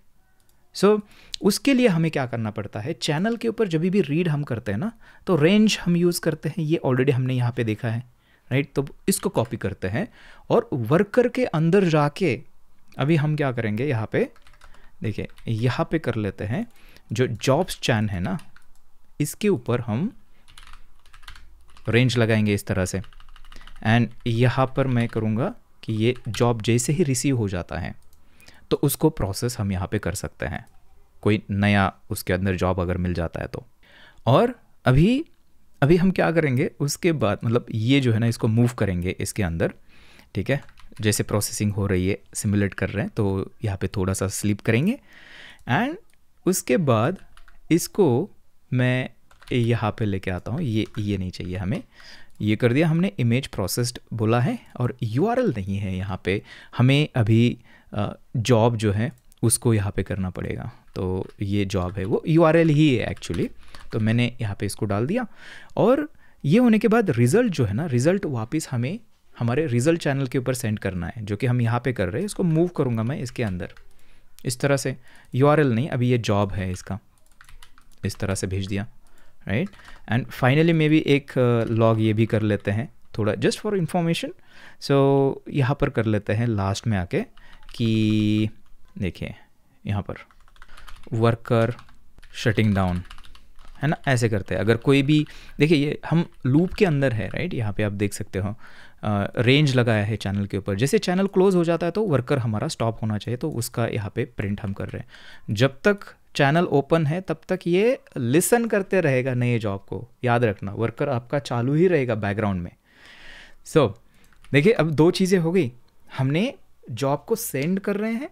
सो उसके लिए हमें क्या करना पड़ता है, चैनल के ऊपर जब भी रीड हम करते हैं ना तो रेंज हम यूज़ करते हैं, ये ऑलरेडी हमने यहाँ पे देखा है, राइट। तो इसको कॉपी करते हैं और वर्कर के अंदर जाके अभी हम क्या करेंगे, यहाँ पे देखिए, यहाँ पे कर लेते हैं जो जॉब्स चैन है ना, इसके ऊपर हम रेंज लगाएंगे इस तरह से। एंड यहाँ पर मैं करूँगा कि ये जॉब जैसे ही रिसीव हो जाता है तो उसको प्रोसेस हम यहाँ पे कर सकते हैं, कोई नया उसके अंदर जॉब अगर मिल जाता है तो। और अभी हम क्या करेंगे उसके बाद, मतलब ये जो है ना इसको मूव करेंगे इसके अंदर, ठीक है। जैसे प्रोसेसिंग हो रही है, सिमुलेट कर रहे हैं, तो यहाँ पे थोड़ा सा स्लिप करेंगे एंड उसके बाद इसको मैं यहाँ पे लेके आता हूँ। ये नहीं चाहिए हमें, ये कर दिया हमने, इमेज प्रोसेस्ड बोला है और URL नहीं है यहाँ पे, हमें अभी जॉब जो है उसको यहाँ पे करना पड़ेगा। तो ये जॉब है वो URL ही है एक्चुअली, तो मैंने यहाँ पे इसको डाल दिया। और ये होने के बाद रिज़ल्ट जो है ना, रिज़ल्ट वापस हमें हमारे रिज़ल्ट चैनल के ऊपर सेंड करना है, जो कि हम यहाँ पे कर रहे हैं। इसको मूव करूँगा मैं इसके अंदर इस तरह से, URL नहीं, अभी ये जॉब है इसका, इस तरह से भेज दिया, राइट। एंड फाइनली मे भी एक लॉग ये भी कर लेते हैं थोड़ा, जस्ट फॉर इंफॉर्मेशन। सो यहाँ पर कर लेते हैं लास्ट में आके कि देखिए यहाँ पर वर्कर शटिंग डाउन है ना, ऐसे करते हैं। अगर कोई भी देखिए, ये हम लूप के अंदर है, राइट। यहाँ पे आप देख सकते हो रेंज लगाया है चैनल के ऊपर, जैसे चैनल क्लोज हो जाता है तो वर्कर हमारा स्टॉप होना चाहिए, तो उसका यहाँ पे प्रिंट हम कर रहे हैं। जब तक चैनल ओपन है तब तक ये लिसन करते रहेगा नए जॉब को, याद रखना, वर्कर आपका चालू ही रहेगा बैकग्राउंड में। सो देखिए, अब दो चीज़ें हो गई, हमने जॉब को सेंड कर रहे हैं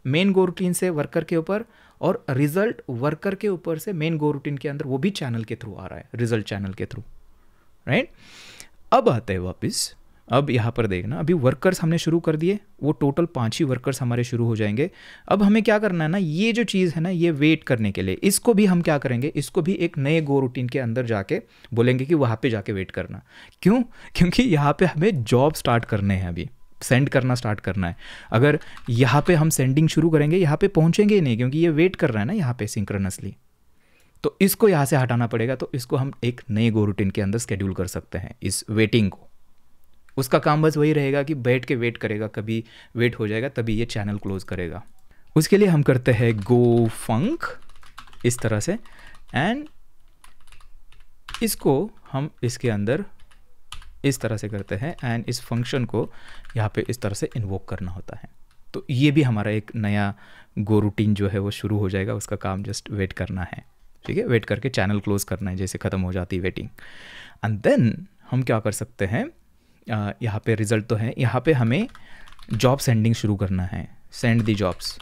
मेन गो रूटीन से वर्कर के ऊपर, और रिजल्ट वर्कर के ऊपर से मेन गो रूटीन के अंदर, वो भी चैनल के थ्रू आ रहा है, रिजल्ट चैनल के थ्रू, राइट। अब आते हैं वापस, अब यहाँ पर देखना, अभी वर्कर्स हमने शुरू कर दिए, वो टोटल 5 ही वर्कर्स हमारे शुरू हो जाएंगे। अब हमें क्या करना है ना, ये जो चीज़ है ना, ये वेट करने के लिए, इसको भी हम क्या करेंगे, इसको भी एक नए गो रूटीन के अंदर जाके बोलेंगे कि वहाँ पे जाके वेट करना। क्यों? क्योंकि यहाँ पे हमें जॉब स्टार्ट करने हैं, अभी सेंड करना स्टार्ट करना है। अगर यहाँ पे हम सेंडिंग शुरू करेंगे, यहाँ पे पहुँचेंगे ही नहीं, क्योंकि ये वेट कर रहा है ना यहाँ पे सिंक्रोनसली, तो इसको यहाँ से हटाना पड़ेगा। तो इसको हम एक नए गो रूटीन के अंदर स्केड्यूल कर सकते हैं, इस वेटिंग को। उसका काम बस वही रहेगा कि बैठ के वेट करेगा, कभी वेट हो जाएगा तभी ये चैनल क्लोज करेगा। उसके लिए हम करते हैं गो फंक इस तरह से, एंड इसको हम इसके अंदर इस तरह से करते हैं, एंड इस फंक्शन को यहाँ पे इस तरह से इन्वोक करना होता है। तो ये भी हमारा एक नया गो रूटीन जो है वो शुरू हो जाएगा, उसका काम जस्ट वेट करना है, ठीक है। वेट करके चैनल क्लोज करना है जैसे ख़त्म हो जाती है वेटिंग। एंड देन हम क्या कर सकते हैं, यहाँ पे रिज़ल्ट तो है, यहाँ पे हमें जॉब सेंडिंग शुरू करना है, सेंड दी जॉब्स।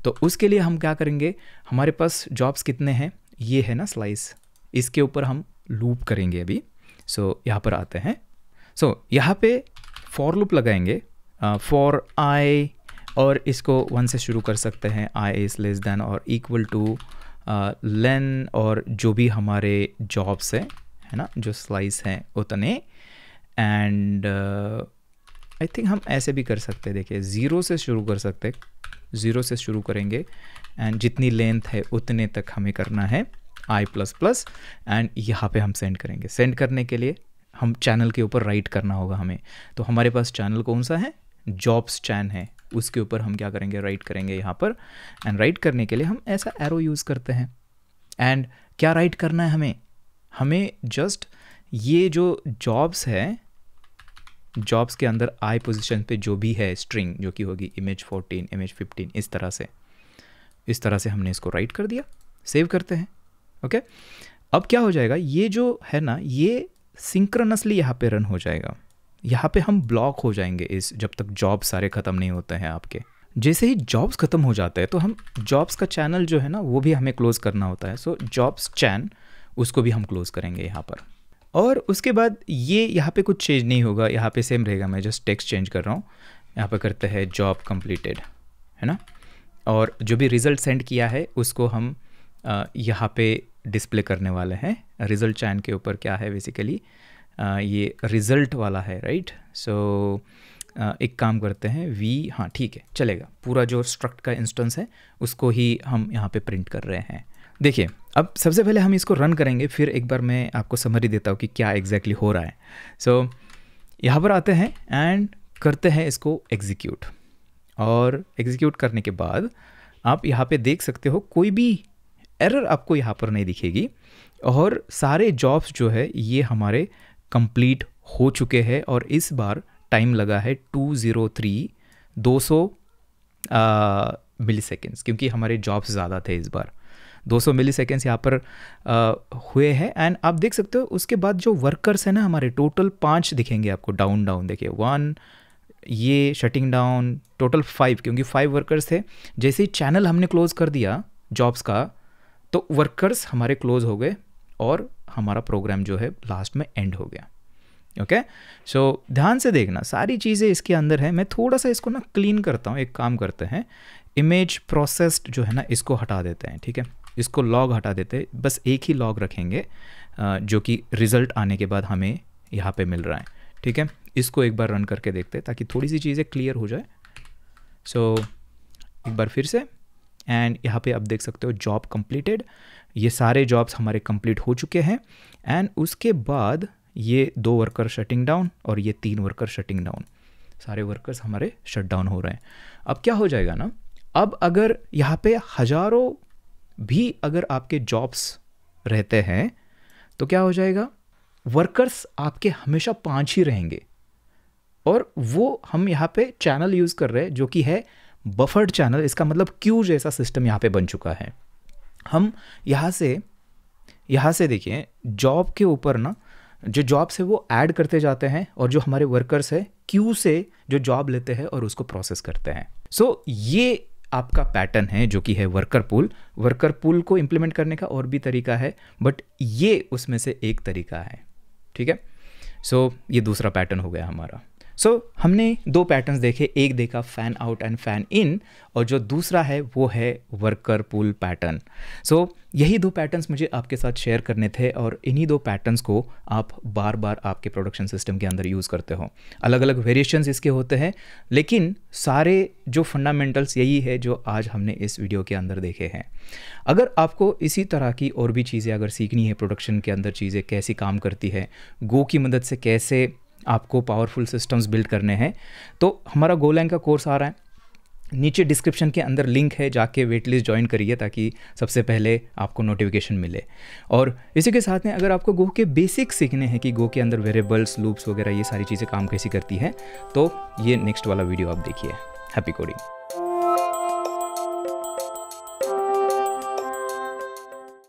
तो उसके लिए हम क्या करेंगे, हमारे पास जॉब्स कितने हैं, ये है ना स्लाइस, इसके ऊपर हम लूप करेंगे अभी। सो यहाँ पर आते हैं, सो यहाँ पे फॉर लूप लगाएंगे, फॉर आई, और इसको 1 से शुरू कर सकते हैं, आई इज़ लेस देन और इक्वल टू लेन, और जो भी हमारे जॉब्स है ना, जो स्लाइस हैं उतने। एंड आई थिंक हम ऐसे भी कर सकते हैं, देखिए 0 से शुरू कर सकते हैं, 0 से शुरू करेंगे एंड जितनी लेंथ है उतने तक हमें करना है i++, एंड यहाँ पे हम सेंड करेंगे। सेंड करने के लिए हम चैनल के ऊपर राइट करना होगा हमें, तो हमारे पास चैनल कौन सा है, जॉब्स चैन है, उसके ऊपर हम क्या करेंगे, राइट करेंगे यहाँ पर। एंड राइट करने के लिए हम ऐसा एरो यूज़ करते हैं। एंड क्या राइट करना है हमें जस्ट ये जो जॉब्स है, जॉब्स के अंदर आई पोजीशन पे जो भी है स्ट्रिंग, जो कि होगी इमेज 14, इमेज 15, इस तरह से हमने इसको राइट कर दिया। सेव करते हैं, ओके। अब क्या हो जाएगा, ये जो है ना, ये सिंक्रोनसली यहाँ पे रन हो जाएगा, यहाँ पे हम ब्लॉक हो जाएंगे इस, जब तक जॉब सारे ख़त्म नहीं होते हैं आपके। जैसे ही जॉब्स ख़त्म हो जाते हैं तो हम जॉब्स का चैनल जो है ना वो भी हमें क्लोज़ करना होता है। सो जॉब्स चैन, उसको भी हम क्लोज़ करेंगे यहाँ पर। और उसके बाद ये यहाँ पे कुछ चेंज नहीं होगा, यहाँ पे सेम रहेगा, मैं जस्ट टेक्स्ट चेंज कर रहा हूँ। यहाँ पे करते हैं जॉब कंप्लीटेड, है ना, और जो भी रिज़ल्ट सेंड किया है उसको हम यहाँ पे डिस्प्ले करने वाले हैं। रिज़ल्ट चैन के ऊपर क्या है बेसिकली, ये रिज़ल्ट वाला है, राइट। सो एक काम करते हैं वी, हाँ ठीक है चलेगा, पूरा जो स्ट्रक्ट का इंस्टेंस है उसको ही हम यहाँ पे प्रिंट कर रहे हैं। देखिए अब सबसे पहले हम इसको रन करेंगे, फिर एक बार मैं आपको समरी देता हूँ कि क्या एग्जैक्टली हो रहा है। सो यहाँ पर आते हैं एंड करते हैं इसको एग्जीक्यूट, और एग्जीक्यूट करने के बाद आप यहाँ पे देख सकते हो कोई भी एरर आपको यहाँ पर नहीं दिखेगी, और सारे जॉब्स जो है ये हमारे कंप्लीट हो चुके हैं। और इस बार टाइम लगा है 203 मिली सेकेंड्स, क्योंकि हमारे जॉब्स ज़्यादा थे इस बार। 200 मिली सेकेंड्स यहाँ पर हुए हैं। एंड आप देख सकते हो उसके बाद जो वर्कर्स हैं ना हमारे, टोटल 5 दिखेंगे आपको, डाउन देखिए 1, ये शटिंग डाउन, टोटल 5, क्योंकि 5 वर्कर्स थे। जैसे ही चैनल हमने क्लोज कर दिया जॉब्स का, तो वर्कर्स हमारे क्लोज हो गए और हमारा प्रोग्राम जो है लास्ट में एंड हो गया। ओके, सो ध्यान से देखना, सारी चीज़ें इसके अंदर है। मैं थोड़ा सा इसको ना क्लीन करता हूँ। एक काम करते हैं, इमेज प्रोसेस्ड जो है ना इसको हटा देते हैं, ठीक है, इसको लॉग हटा देते हैं, बस एक ही लॉग रखेंगे जो कि रिज़ल्ट आने के बाद हमें यहाँ पे मिल रहा है, ठीक है। इसको एक बार रन करके देखते हैं ताकि थोड़ी सी चीज़ें क्लियर हो जाए। सो एक बार फिर से, एंड यहाँ पे आप देख सकते हो जॉब कंप्लीटेड, ये सारे जॉब्स हमारे कंप्लीट हो चुके हैं। एंड उसके बाद ये 2 वर्कर शटिंग डाउन और ये 3 वर्कर शटिंग डाउन, सारे वर्कर्स हमारे शट डाउन हो रहे हैं। अब क्या हो जाएगा ना, अब अगर यहाँ पे हज़ारों भी अगर आपके जॉब्स रहते हैं तो क्या हो जाएगा, वर्कर्स आपके हमेशा 5 ही रहेंगे। और वो हम यहाँ पे चैनल यूज़ कर रहे हैं जो कि है बफर्ड चैनल, इसका मतलब क्यू जैसा सिस्टम यहाँ पे बन चुका है। हम यहाँ से देखिए जॉब के ऊपर ना जो जॉब्स है वो ऐड करते जाते हैं, और जो हमारे वर्कर्स है क्यू से जो जॉब लेते हैं और उसको प्रोसेस करते हैं। सो ये आपका पैटर्न है जो कि है वर्कर पूल। वर्कर पूल को इम्प्लीमेंट करने का और भी तरीका है, बट ये उसमें से एक तरीका है, ठीक है। सो ये दूसरा पैटर्न हो गया हमारा। सो हमने 2 पैटर्न्स देखे, एक देखा fan out and fan in, और जो दूसरा है वो है वर्कर पूल पैटर्न। सो यही 2 पैटर्न्स मुझे आपके साथ शेयर करने थे, और इन्हीं 2 पैटर्न्स को आप बार बार आपके प्रोडक्शन सिस्टम के अंदर यूज़ करते हो। अलग अलग वेरिएशंस इसके होते हैं, लेकिन सारे जो फंडामेंटल्स यही है जो आज हमने इस वीडियो के अंदर देखे हैं। अगर आपको इसी तरह की और भी चीज़ें अगर सीखनी है, प्रोडक्शन के अंदर चीज़ें कैसी काम करती है, गो की मदद से कैसे आपको पावरफुल सिस्टम्स बिल्ड करने हैं, तो हमारा गोलैंग का कोर्स आ रहा है, नीचे डिस्क्रिप्शन के अंदर लिंक है, जाके वेट लिस्ट ज्वाइन करिए ताकि सबसे पहले आपको नोटिफिकेशन मिले। और इसी के साथ में अगर आपको गो के बेसिक्स सीखने हैं कि गो के अंदर वेरिएबल्स, लूप्स वगैरह ये सारी चीज़ें काम कैसी करती हैं, तो ये नेक्स्ट वाला वीडियो आप देखिए। Happy coding.